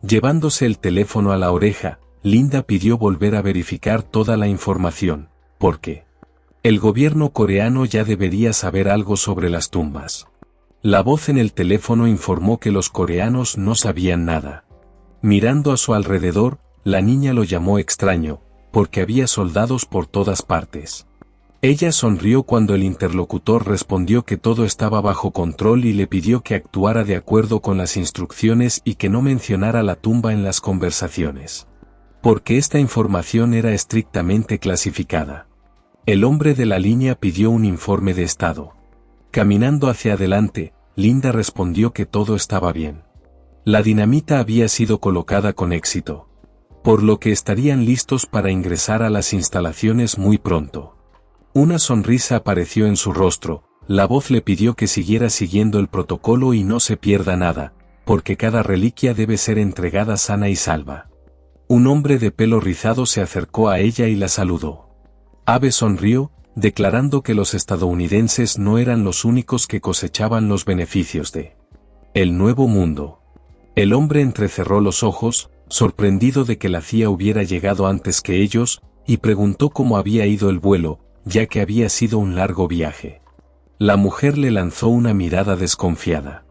Llevándose el teléfono a la oreja, Linda pidió volver a verificar toda la información, porque el gobierno coreano ya debería saber algo sobre las tumbas. La voz en el teléfono informó que los coreanos no sabían nada. Mirando a su alrededor, la niña lo llamó extraño, porque había soldados por todas partes. Ella sonrió cuando el interlocutor respondió que todo estaba bajo control y le pidió que actuara de acuerdo con las instrucciones y que no mencionara la tumba en las conversaciones. Porque esta información era estrictamente clasificada. El hombre de la línea pidió un informe de estado. Caminando hacia adelante, Linda respondió que todo estaba bien. La dinamita había sido colocada con éxito, por lo que estarían listos para ingresar a las instalaciones muy pronto. Una sonrisa apareció en su rostro, la voz le pidió que siguiera siguiendo el protocolo y no se pierda nada, porque cada reliquia debe ser entregada sana y salva. Un hombre de pelo rizado se acercó a ella y la saludó. Abe sonrió, declarando que los estadounidenses no eran los únicos que cosechaban los beneficios de el nuevo mundo. El hombre entrecerró los ojos, sorprendido de que la CIA hubiera llegado antes que ellos, y preguntó cómo había ido el vuelo, ya que había sido un largo viaje. La mujer le lanzó una mirada desconfiada.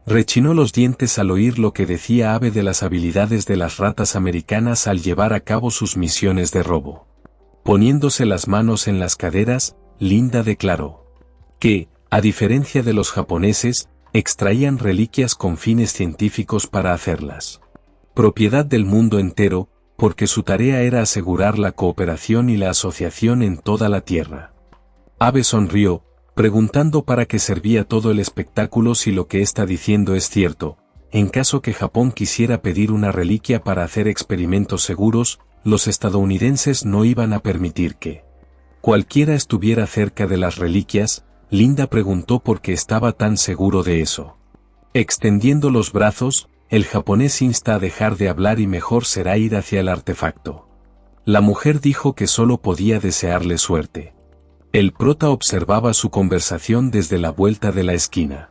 Rechinó los dientes al oír lo que decía Abe de las habilidades de las ratas americanas al llevar a cabo sus misiones de robo. Poniéndose las manos en las caderas, Linda declaró que, a diferencia de los japoneses, extraían reliquias con fines científicos para hacerlas propiedad del mundo entero, porque su tarea era asegurar la cooperación y la asociación en toda la Tierra. Abe sonrió, preguntando para qué servía todo el espectáculo si lo que está diciendo es cierto. En caso que Japón quisiera pedir una reliquia para hacer experimentos seguros, los estadounidenses no iban a permitir que cualquiera estuviera cerca de las reliquias. Linda preguntó por qué estaba tan seguro de eso. Extendiendo los brazos, el japonés insta a dejar de hablar y mejor será ir hacia el artefacto. La mujer dijo que solo podía desearle suerte. El prota observaba su conversación desde la vuelta de la esquina.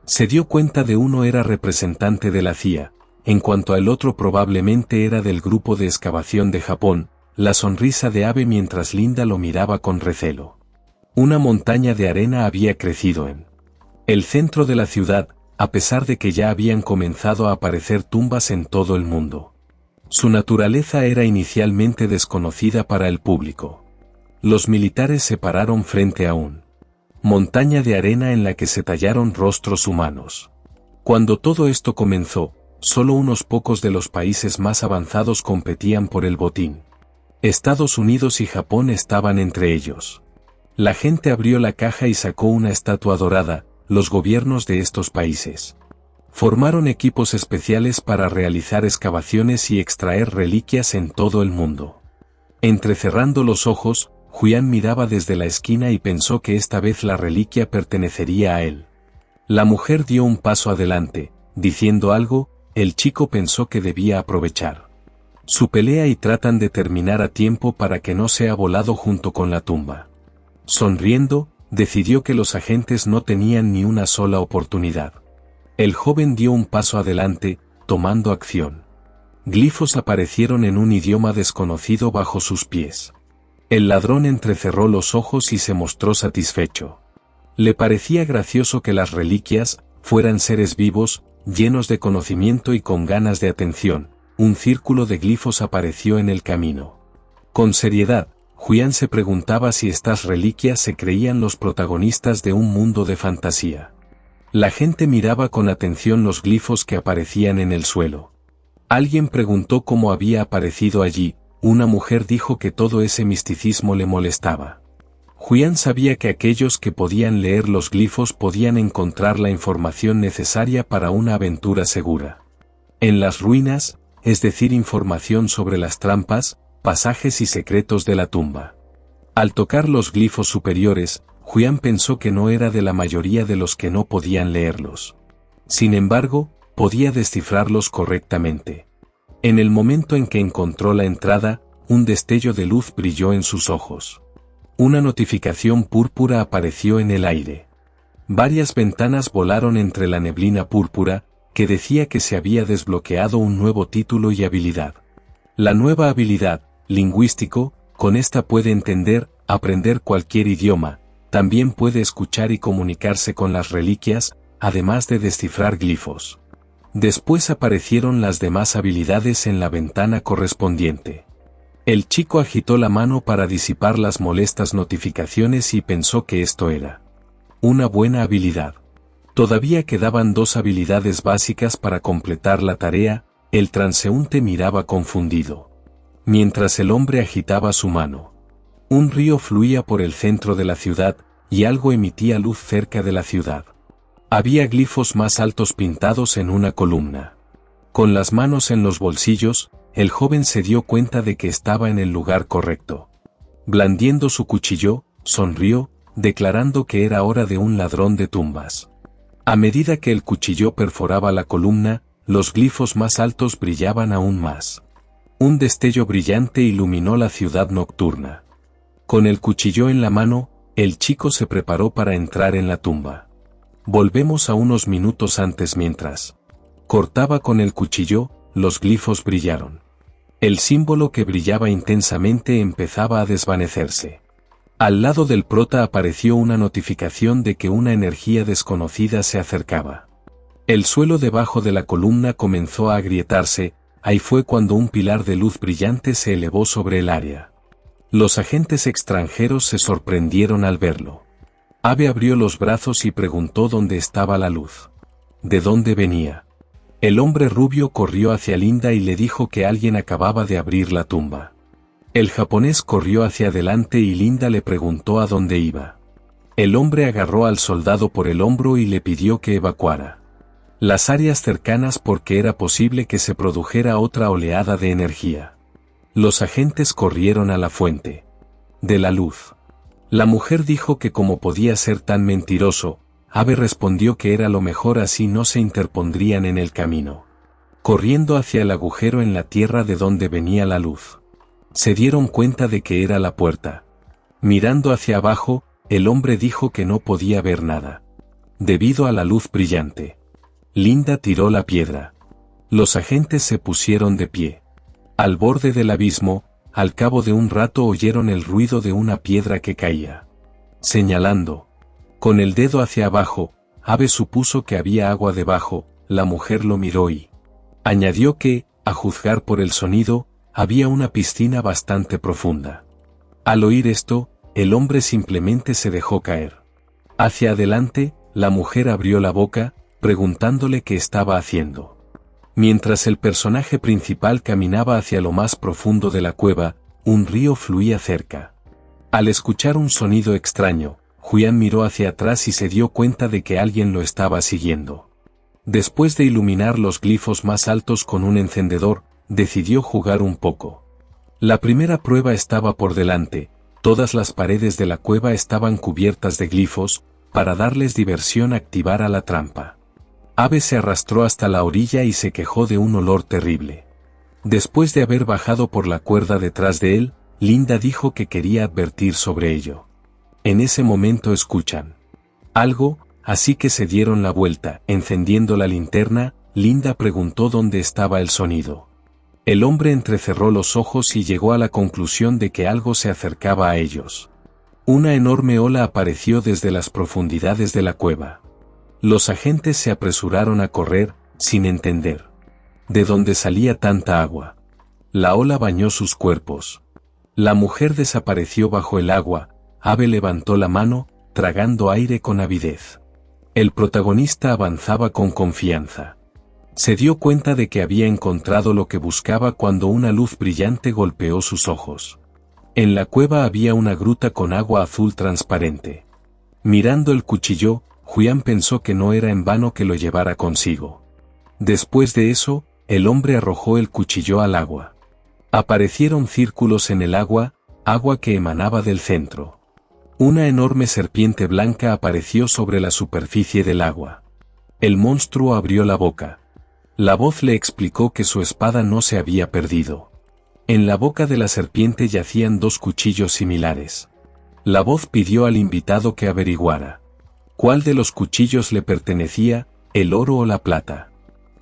Se dio cuenta de uno era representante de la CIA, en cuanto al otro probablemente era del grupo de excavación de Japón, la sonrisa de ave mientras Linda lo miraba con recelo. Una montaña de arena había crecido en el centro de la ciudad, a pesar de que ya habían comenzado a aparecer tumbas en todo el mundo. Su naturaleza era inicialmente desconocida para el público. Los militares se pararon frente a una montaña de arena en la que se tallaron rostros humanos. Cuando todo esto comenzó, solo unos pocos de los países más avanzados competían por el botín. Estados Unidos y Japón estaban entre ellos. La gente abrió la caja y sacó una estatua dorada. Los gobiernos de estos países formaron equipos especiales para realizar excavaciones y extraer reliquias en todo el mundo. Entrecerrando los ojos, Julián miraba desde la esquina y pensó que esta vez la reliquia pertenecería a él. La mujer dio un paso adelante, diciendo algo. El chico pensó que debía aprovechar su pelea y tratan de terminar a tiempo para que no sea volado junto con la tumba. Sonriendo, decidió que los agentes no tenían ni una sola oportunidad. El joven dio un paso adelante, tomando acción. Glifos aparecieron en un idioma desconocido bajo sus pies. El ladrón entrecerró los ojos y se mostró satisfecho. Le parecía gracioso que las reliquias fueran seres vivos, llenos de conocimiento y con ganas de atención. Un círculo de glifos apareció en el camino. Con seriedad, Julián se preguntaba si estas reliquias se creían los protagonistas de un mundo de fantasía. La gente miraba con atención los glifos que aparecían en el suelo. Alguien preguntó cómo había aparecido allí. Una mujer dijo que todo ese misticismo le molestaba. Julián sabía que aquellos que podían leer los glifos podían encontrar la información necesaria para una aventura segura. En las ruinas, es decir, información sobre las trampas, pasajes y secretos de la tumba. Al tocar los glifos superiores, Julián pensó que no era de la mayoría de los que no podían leerlos. Sin embargo, podía descifrarlos correctamente. En el momento en que encontró la entrada, un destello de luz brilló en sus ojos. Una notificación púrpura apareció en el aire. Varias ventanas volaron entre la neblina púrpura, que decía que se había desbloqueado un nuevo título y habilidad. La nueva habilidad, lingüístico, con esta puede entender, aprender cualquier idioma, también puede escuchar y comunicarse con las reliquias, además de descifrar glifos. Después aparecieron las demás habilidades en la ventana correspondiente. El chico agitó la mano para disipar las molestas notificaciones y pensó que esto era una buena habilidad. Todavía quedaban 2 habilidades básicas para completar la tarea. El transeúnte miraba confundido. Mientras el hombre agitaba su mano. Un río fluía por el centro de la ciudad, y algo emitía luz cerca de la ciudad. Había glifos más altos pintados en una columna. Con las manos en los bolsillos, el joven se dio cuenta de que estaba en el lugar correcto. Blandiendo su cuchillo, sonrió, declarando que era hora de un ladrón de tumbas. A medida que el cuchillo perforaba la columna, los glifos más altos brillaban aún más. Un destello brillante iluminó la ciudad nocturna. Con el cuchillo en la mano, el chico se preparó para entrar en la tumba. Volvemos a unos minutos antes mientras cortaba con el cuchillo, los glifos brillaron. El símbolo que brillaba intensamente empezaba a desvanecerse. Al lado del prota apareció una notificación de que una energía desconocida se acercaba. El suelo debajo de la columna comenzó a agrietarse. Ahí fue cuando un pilar de luz brillante se elevó sobre el área. Los agentes extranjeros se sorprendieron al verlo. Ave abrió los brazos y preguntó dónde estaba la luz. ¿De dónde venía? El hombre rubio corrió hacia Linda y le dijo que alguien acababa de abrir la tumba. El japonés corrió hacia adelante y Linda le preguntó a dónde iba. El hombre agarró al soldado por el hombro y le pidió que evacuara las áreas cercanas porque era posible que se produjera otra oleada de energía. Los agentes corrieron a la fuente de la luz. La mujer dijo que como podía ser tan mentiroso, Ave respondió que era lo mejor, así no se interpondrían en el camino. Corriendo hacia el agujero en la tierra de donde venía la luz, se dieron cuenta de que era la puerta. Mirando hacia abajo, el hombre dijo que no podía ver nada, debido a la luz brillante. Linda tiró la piedra. Los agentes se pusieron de pie. Al borde del abismo, al cabo de un rato oyeron el ruido de una piedra que caía. Señalando con el dedo hacia abajo, Abe supuso que había agua debajo. La mujer lo miró y añadió que, a juzgar por el sonido, había una piscina bastante profunda. Al oír esto, el hombre simplemente se dejó caer. Hacia adelante, la mujer abrió la boca, preguntándole qué estaba haciendo. Mientras el personaje principal caminaba hacia lo más profundo de la cueva, un río fluía cerca. Al escuchar un sonido extraño, Julián miró hacia atrás y se dio cuenta de que alguien lo estaba siguiendo. Después de iluminar los glifos más altos con un encendedor, decidió jugar un poco. La primera prueba estaba por delante, todas las paredes de la cueva estaban cubiertas de glifos, para darles diversión activara la trampa. Abe se arrastró hasta la orilla y se quejó de un olor terrible. Después de haber bajado por la cuerda detrás de él, Linda dijo que quería advertir sobre ello. En ese momento escuchan algo, así que se dieron la vuelta. Encendiendo la linterna, Linda preguntó dónde estaba el sonido. El hombre entrecerró los ojos y llegó a la conclusión de que algo se acercaba a ellos. Una enorme ola apareció desde las profundidades de la cueva. Los agentes se apresuraron a correr, sin entender de dónde salía tanta agua. La ola bañó sus cuerpos. La mujer desapareció bajo el agua. Abe levantó la mano, tragando aire con avidez. El protagonista avanzaba con confianza. Se dio cuenta de que había encontrado lo que buscaba cuando una luz brillante golpeó sus ojos. En la cueva había una gruta con agua azul transparente. Mirando el cuchillo, Julián pensó que no era en vano que lo llevara consigo. Después de eso, el hombre arrojó el cuchillo al agua. Aparecieron círculos en el agua, agua que emanaba del centro. Una enorme serpiente blanca apareció sobre la superficie del agua. El monstruo abrió la boca. La voz le explicó que su espada no se había perdido. En la boca de la serpiente yacían dos cuchillos similares. La voz pidió al invitado que averiguara cuál de los cuchillos le pertenecía, el oro o la plata.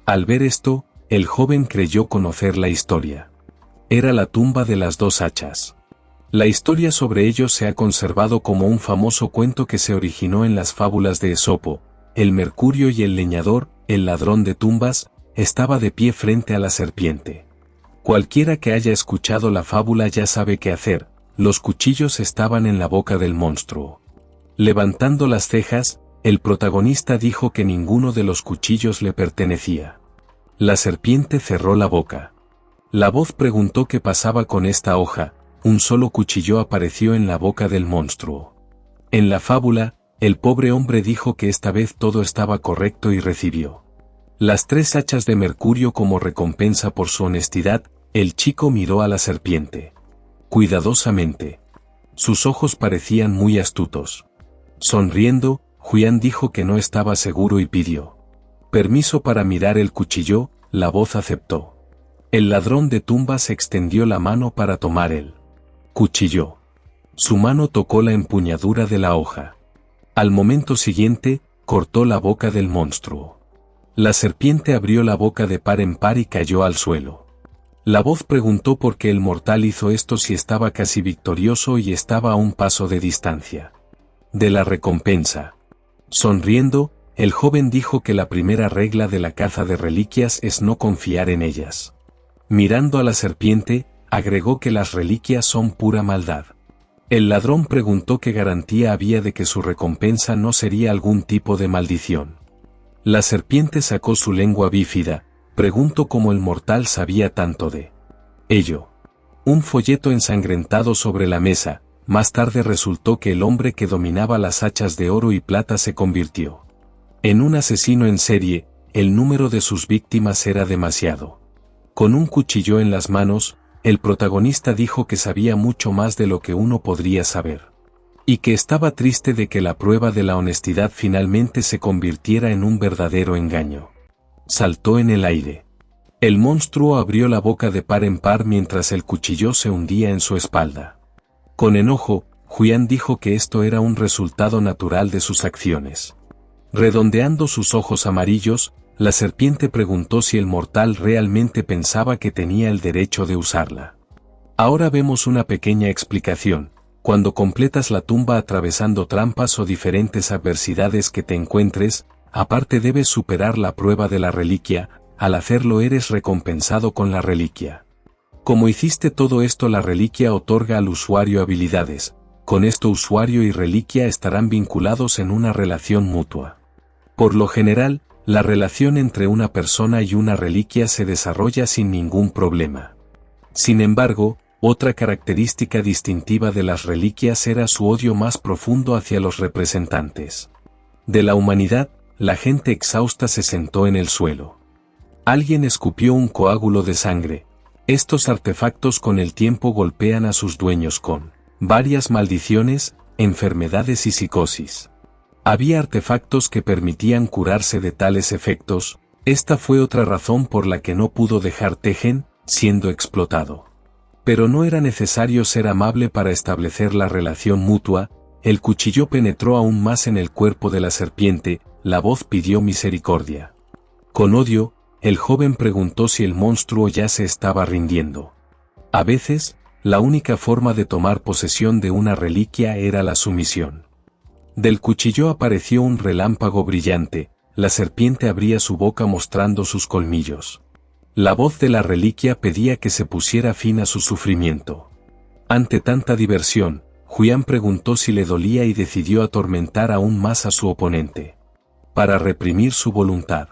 Al ver esto, el joven creyó conocer la historia. Era la tumba de las dos hachas. La historia sobre ellos se ha conservado como un famoso cuento que se originó en las fábulas de Esopo. El mercurio y el leñador, el ladrón de tumbas, estaba de pie frente a la serpiente. Cualquiera que haya escuchado la fábula ya sabe qué hacer. Los cuchillos estaban en la boca del monstruo. Levantando las cejas, el protagonista dijo que ninguno de los cuchillos le pertenecía. La serpiente cerró la boca. La voz preguntó qué pasaba con esta hoja. Un solo cuchillo apareció en la boca del monstruo. En la fábula, el pobre hombre dijo que esta vez todo estaba correcto y recibió las 3 hachas de mercurio como recompensa por su honestidad. El chico miró a la serpiente cuidadosamente. Sus ojos parecían muy astutos. Sonriendo, Julián dijo que no estaba seguro y pidió permiso para mirar el cuchillo. La voz aceptó. El ladrón de tumbas extendió la mano para tomar el cuchillo. Su mano tocó la empuñadura de la hoja. Al momento siguiente, cortó la boca del monstruo. La serpiente abrió la boca de par en par y cayó al suelo. La voz preguntó por qué el mortal hizo esto si estaba casi victorioso y estaba a un paso de distancia de la recompensa. Sonriendo, el joven dijo que la primera regla de la caza de reliquias es no confiar en ellas. Mirando a la serpiente, agregó que las reliquias son pura maldad. El ladrón preguntó qué garantía había de que su recompensa no sería algún tipo de maldición. La serpiente sacó su lengua bífida, preguntó cómo el mortal sabía tanto de ello. Un folleto ensangrentado sobre la mesa. Más tarde resultó que el hombre que dominaba las hachas de oro y plata se convirtió en un asesino en serie. El número de sus víctimas era demasiado. Con un cuchillo en las manos, el protagonista dijo que sabía mucho más de lo que uno podría saber. Y que estaba triste de que la prueba de la honestidad finalmente se convirtiera en un verdadero engaño. Saltó en el aire. El monstruo abrió la boca de par en par mientras el cuchillo se hundía en su espalda. Con enojo, Julián dijo que esto era un resultado natural de sus acciones. Redondeando sus ojos amarillos, la serpiente preguntó si el mortal realmente pensaba que tenía el derecho de usarla. Ahora vemos una pequeña explicación. Cuando completas la tumba atravesando trampas o diferentes adversidades que te encuentres, aparte debes superar la prueba de la reliquia, al hacerlo eres recompensado con la reliquia. Como hiciste todo esto, la reliquia otorga al usuario habilidades. Con esto usuario y reliquia estarán vinculados en una relación mutua. Por lo general, la relación entre una persona y una reliquia se desarrolla sin ningún problema. Sin embargo, otra característica distintiva de las reliquias era su odio más profundo hacia los representantes de la humanidad. La gente exhausta se sentó en el suelo. Alguien escupió un coágulo de sangre. Estos artefactos con el tiempo golpean a sus dueños con varias maldiciones, enfermedades y psicosis. Había artefactos que permitían curarse de tales efectos. Esta fue otra razón por la que no pudo dejar Tejen siendo explotado. Pero no era necesario ser amable para establecer la relación mutua. El cuchillo penetró aún más en el cuerpo de la serpiente. La voz pidió misericordia. Con odio, el joven preguntó si el monstruo ya se estaba rindiendo. A veces, la única forma de tomar posesión de una reliquia era la sumisión. Del cuchillo apareció un relámpago brillante. La serpiente abría su boca mostrando sus colmillos. La voz de la reliquia pedía que se pusiera fin a su sufrimiento. Ante tanta diversión, Julián preguntó si le dolía y decidió atormentar aún más a su oponente. Para reprimir su voluntad,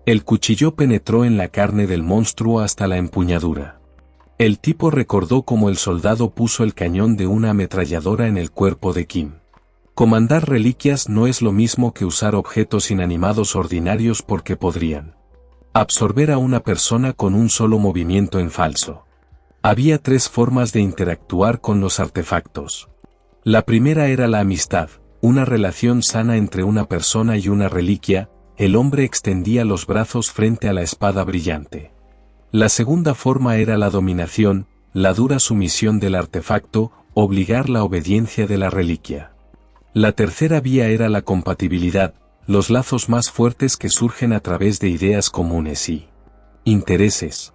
el cuchillo penetró en la carne del monstruo hasta la empuñadura. El tipo recordó cómo el soldado puso el cañón de una ametralladora en el cuerpo de Kim. Comandar reliquias no es lo mismo que usar objetos inanimados ordinarios porque podrían absorber a una persona con un solo movimiento en falso. Había 3 formas de interactuar con los artefactos. La primera era la amistad, una relación sana entre una persona y una reliquia. El hombre extendía los brazos frente a la espada brillante. La segunda forma era la dominación, la dura sumisión del artefacto, obligar la obediencia de la reliquia. La tercera vía era la compatibilidad, los lazos más fuertes que surgen a través de ideas comunes y intereses.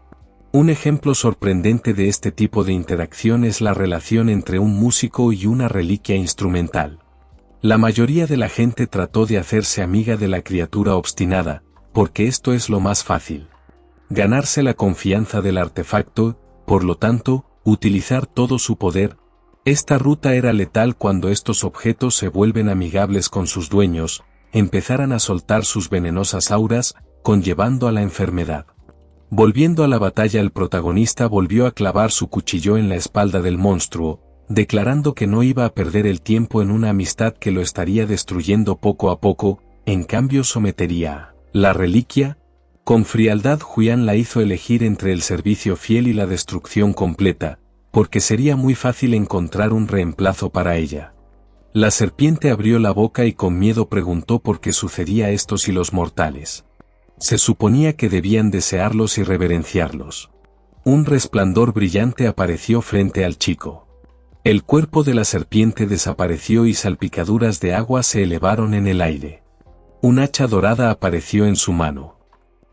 Un ejemplo sorprendente de este tipo de interacción es la relación entre un músico y una reliquia instrumental. La mayoría de la gente trató de hacerse amiga de la criatura obstinada, porque esto es lo más fácil. Ganarse la confianza del artefacto, por lo tanto, utilizar todo su poder. Esta ruta era letal cuando estos objetos se vuelven amigables con sus dueños, empezaran a soltar sus venenosas auras, conllevando a la enfermedad. Volviendo a la batalla, el protagonista volvió a clavar su cuchillo en la espalda del monstruo, declarando que no iba a perder el tiempo en una amistad que lo estaría destruyendo poco a poco. En cambio sometería a la reliquia. Con frialdad Julián la hizo elegir entre el servicio fiel y la destrucción completa, porque sería muy fácil encontrar un reemplazo para ella. La serpiente abrió la boca y con miedo preguntó por qué sucedía esto si los mortales se suponía que debían desearlos y reverenciarlos. Un resplandor brillante apareció frente al chico. El cuerpo de la serpiente desapareció y salpicaduras de agua se elevaron en el aire. Un hacha dorada apareció en su mano.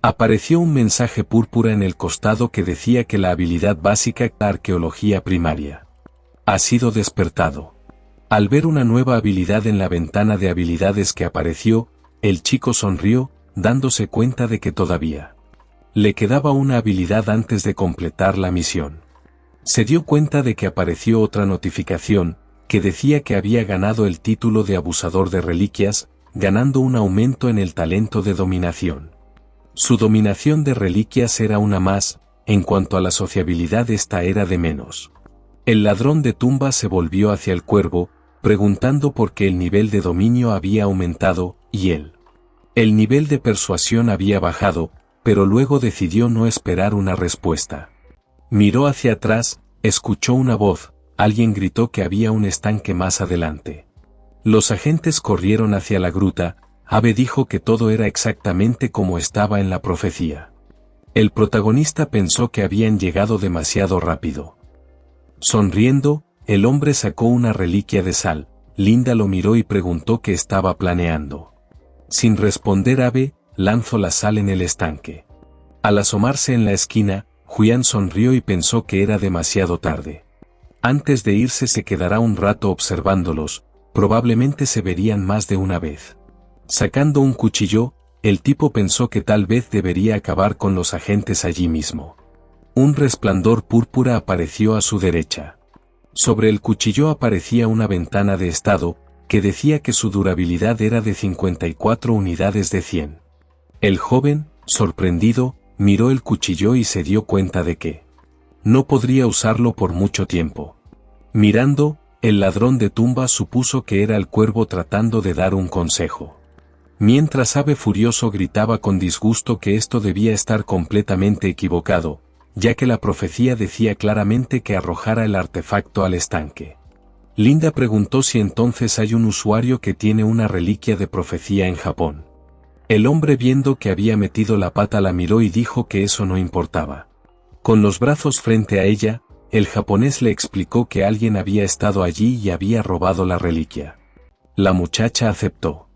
Apareció un mensaje púrpura en el costado que decía que la habilidad básica de arqueología primaria ha sido despertado. Al ver una nueva habilidad en la ventana de habilidades que apareció, el chico sonrió, dándose cuenta de que todavía le quedaba una habilidad antes de completar la misión. Se dio cuenta de que apareció otra notificación, que decía que había ganado el título de abusador de reliquias, ganando un aumento en el talento de dominación. Su dominación de reliquias era una más, en cuanto a la sociabilidad esta era de menos. El ladrón de tumbas se volvió hacia el cuervo, preguntando por qué el nivel de dominio había aumentado, y el nivel de persuasión había bajado, pero luego decidió no esperar una respuesta. Miró hacia atrás, escuchó una voz, alguien gritó que había un estanque más adelante. Los agentes corrieron hacia la gruta. Abe dijo que todo era exactamente como estaba en la profecía. El protagonista pensó que habían llegado demasiado rápido. Sonriendo, el hombre sacó una reliquia de sal. Linda lo miró y preguntó qué estaba planeando. Sin responder Abe, lanzó la sal en el estanque. Al asomarse en la esquina, Julián sonrió y pensó que era demasiado tarde. Antes de irse se quedará un rato observándolos, probablemente se verían más de una vez. Sacando un cuchillo, el tipo pensó que tal vez debería acabar con los agentes allí mismo. Un resplandor púrpura apareció a su derecha. Sobre el cuchillo aparecía una ventana de estado, que decía que su durabilidad era de 54 unidades de 100. El joven, sorprendido, miró el cuchillo y se dio cuenta de que no podría usarlo por mucho tiempo. Mirando, el ladrón de tumbas supuso que era el cuervo tratando de dar un consejo. Mientras Abe furioso gritaba con disgusto que esto debía estar completamente equivocado, ya que la profecía decía claramente que arrojara el artefacto al estanque. Linda preguntó si entonces hay un usuario que tiene una reliquia de profecía en Japón. El hombre, viendo que había metido la pata, la miró y dijo que eso no importaba. Con los brazos frente a ella, el japonés le explicó que alguien había estado allí y había robado la reliquia. La muchacha aceptó.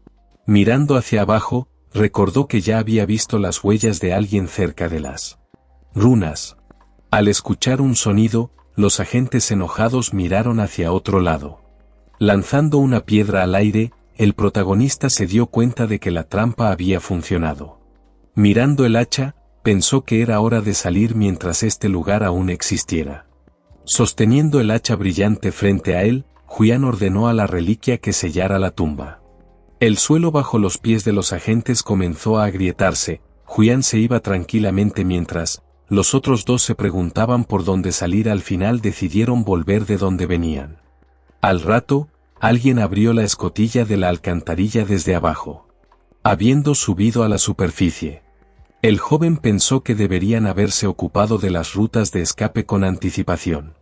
Mirando hacia abajo, recordó que ya había visto las huellas de alguien cerca de las runas. Al escuchar un sonido, los agentes enojados miraron hacia otro lado. Lanzando una piedra al aire, el protagonista se dio cuenta de que la trampa había funcionado. Mirando el hacha, pensó que era hora de salir mientras este lugar aún existiera. Sosteniendo el hacha brillante frente a él, Julián ordenó a la reliquia que sellara la tumba. El suelo bajo los pies de los agentes comenzó a agrietarse. Julián se iba tranquilamente mientras los otros dos se preguntaban por dónde salir. Al final decidieron volver de donde venían. Al rato, alguien abrió la escotilla de la alcantarilla desde abajo. Habiendo subido a la superficie, el joven pensó que deberían haberse ocupado de las rutas de escape con anticipación.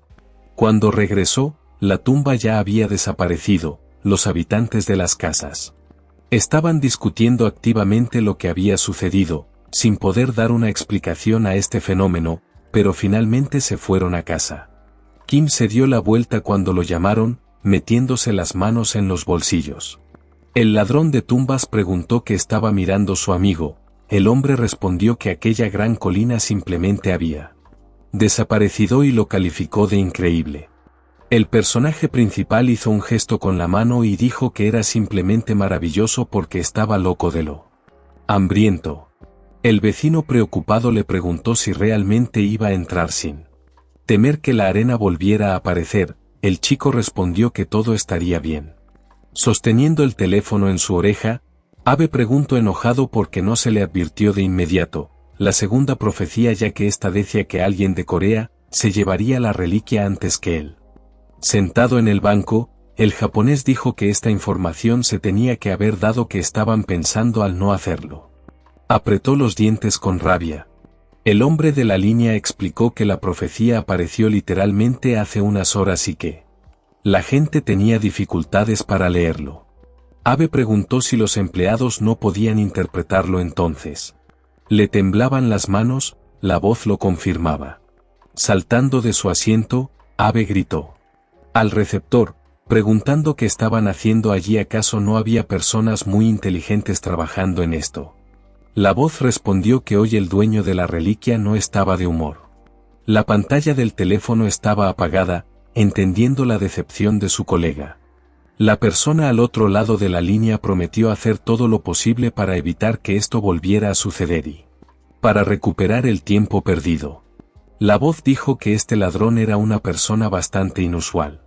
Cuando regresó, la tumba ya había desaparecido. Los habitantes de las casas estaban discutiendo activamente lo que había sucedido, sin poder dar una explicación a este fenómeno, pero finalmente se fueron a casa. Kim se dio la vuelta cuando lo llamaron, metiéndose las manos en los bolsillos. El ladrón de tumbas preguntó qué estaba mirando su amigo. El hombre respondió que aquella gran colina simplemente había desaparecido y lo calificó de increíble. El personaje principal hizo un gesto con la mano y dijo que era simplemente maravilloso porque estaba loco de lo hambriento. El vecino preocupado le preguntó si realmente iba a entrar sin temer que la arena volviera a aparecer. El chico respondió que todo estaría bien. Sosteniendo el teléfono en su oreja, Abe preguntó enojado porque no se le advirtió de inmediato la segunda profecía, ya que esta decía que alguien de Corea se llevaría la reliquia antes que él. Sentado en el banco, el japonés dijo que esta información se tenía que haber dado, que estaban pensando al no hacerlo. Apretó los dientes con rabia. El hombre de la línea explicó que la profecía apareció literalmente hace unas horas y que la gente tenía dificultades para leerlo. Abe preguntó si los empleados no podían interpretarlo entonces. Le temblaban las manos, la voz lo confirmaba. Saltando de su asiento, Abe gritó al receptor, preguntando qué estaban haciendo allí. ¿Acaso no había personas muy inteligentes trabajando en esto? La voz respondió que hoy el dueño de la reliquia no estaba de humor. La pantalla del teléfono estaba apagada, entendiendo la decepción de su colega. La persona al otro lado de la línea prometió hacer todo lo posible para evitar que esto volviera a suceder y para recuperar el tiempo perdido. La voz dijo que este ladrón era una persona bastante inusual.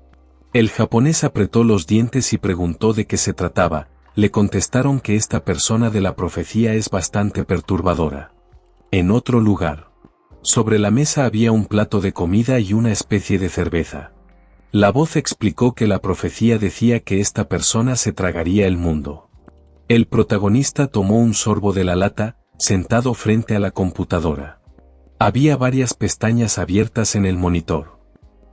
El japonés apretó los dientes y preguntó de qué se trataba. Le contestaron que esta persona de la profecía es bastante perturbadora. En otro lugar, sobre la mesa había un plato de comida y una especie de cerveza. La voz explicó que la profecía decía que esta persona se tragaría el mundo. El protagonista tomó un sorbo de la lata, sentado frente a la computadora. Había varias pestañas abiertas en el monitor.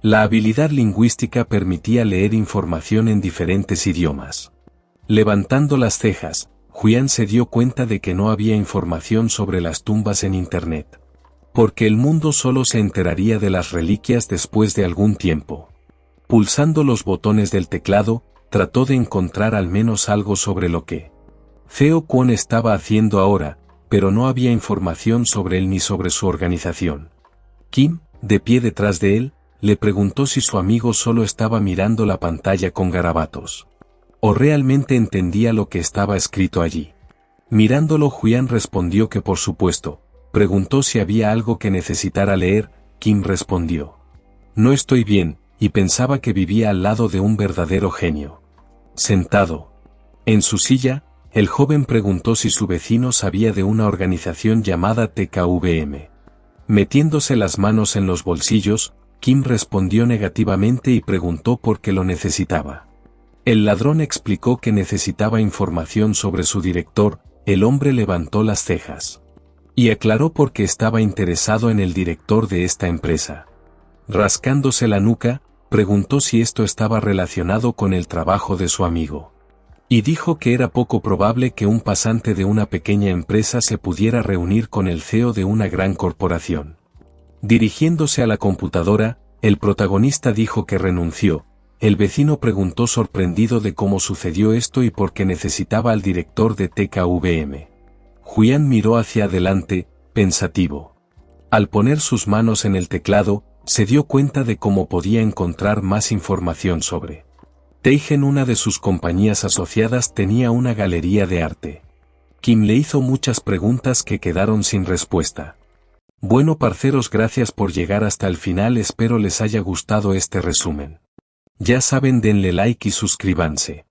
La habilidad lingüística permitía leer información en diferentes idiomas. Levantando las cejas, Julián se dio cuenta de que no había información sobre las tumbas en Internet. Porque el mundo solo se enteraría de las reliquias después de algún tiempo. Pulsando los botones del teclado, trató de encontrar al menos algo sobre lo que Seo Kwon estaba haciendo ahora, pero no había información sobre él ni sobre su organización. Kim, de pie detrás de él, le preguntó si su amigo solo estaba mirando la pantalla con garabatos. ¿O realmente entendía lo que estaba escrito allí? Mirándolo, Julián respondió que por supuesto. Preguntó si había algo que necesitara leer. Kim respondió: no estoy bien, y pensaba que vivía al lado de un verdadero genio. Sentado en su silla, el joven preguntó si su vecino sabía de una organización llamada TKVM. Metiéndose las manos en los bolsillos, Kim respondió negativamente y preguntó por qué lo necesitaba. El ladrón explicó que necesitaba información sobre su director. El hombre levantó las cejas y aclaró por qué estaba interesado en el director de esta empresa. Rascándose la nuca, preguntó si esto estaba relacionado con el trabajo de su amigo. Y dijo que era poco probable que un pasante de una pequeña empresa se pudiera reunir con el CEO de una gran corporación. Dirigiéndose a la computadora, el protagonista dijo que renunció. El vecino preguntó sorprendido de cómo sucedió esto y por qué necesitaba al director de TKVM. Julián miró hacia adelante, pensativo. Al poner sus manos en el teclado, se dio cuenta de cómo podía encontrar más información sobre Teigen. Una de sus compañías asociadas tenía una galería de arte. Kim le hizo muchas preguntas que quedaron sin respuesta. Bueno, parceros, gracias por llegar hasta el final, espero les haya gustado este resumen. Ya saben, denle like y suscríbanse.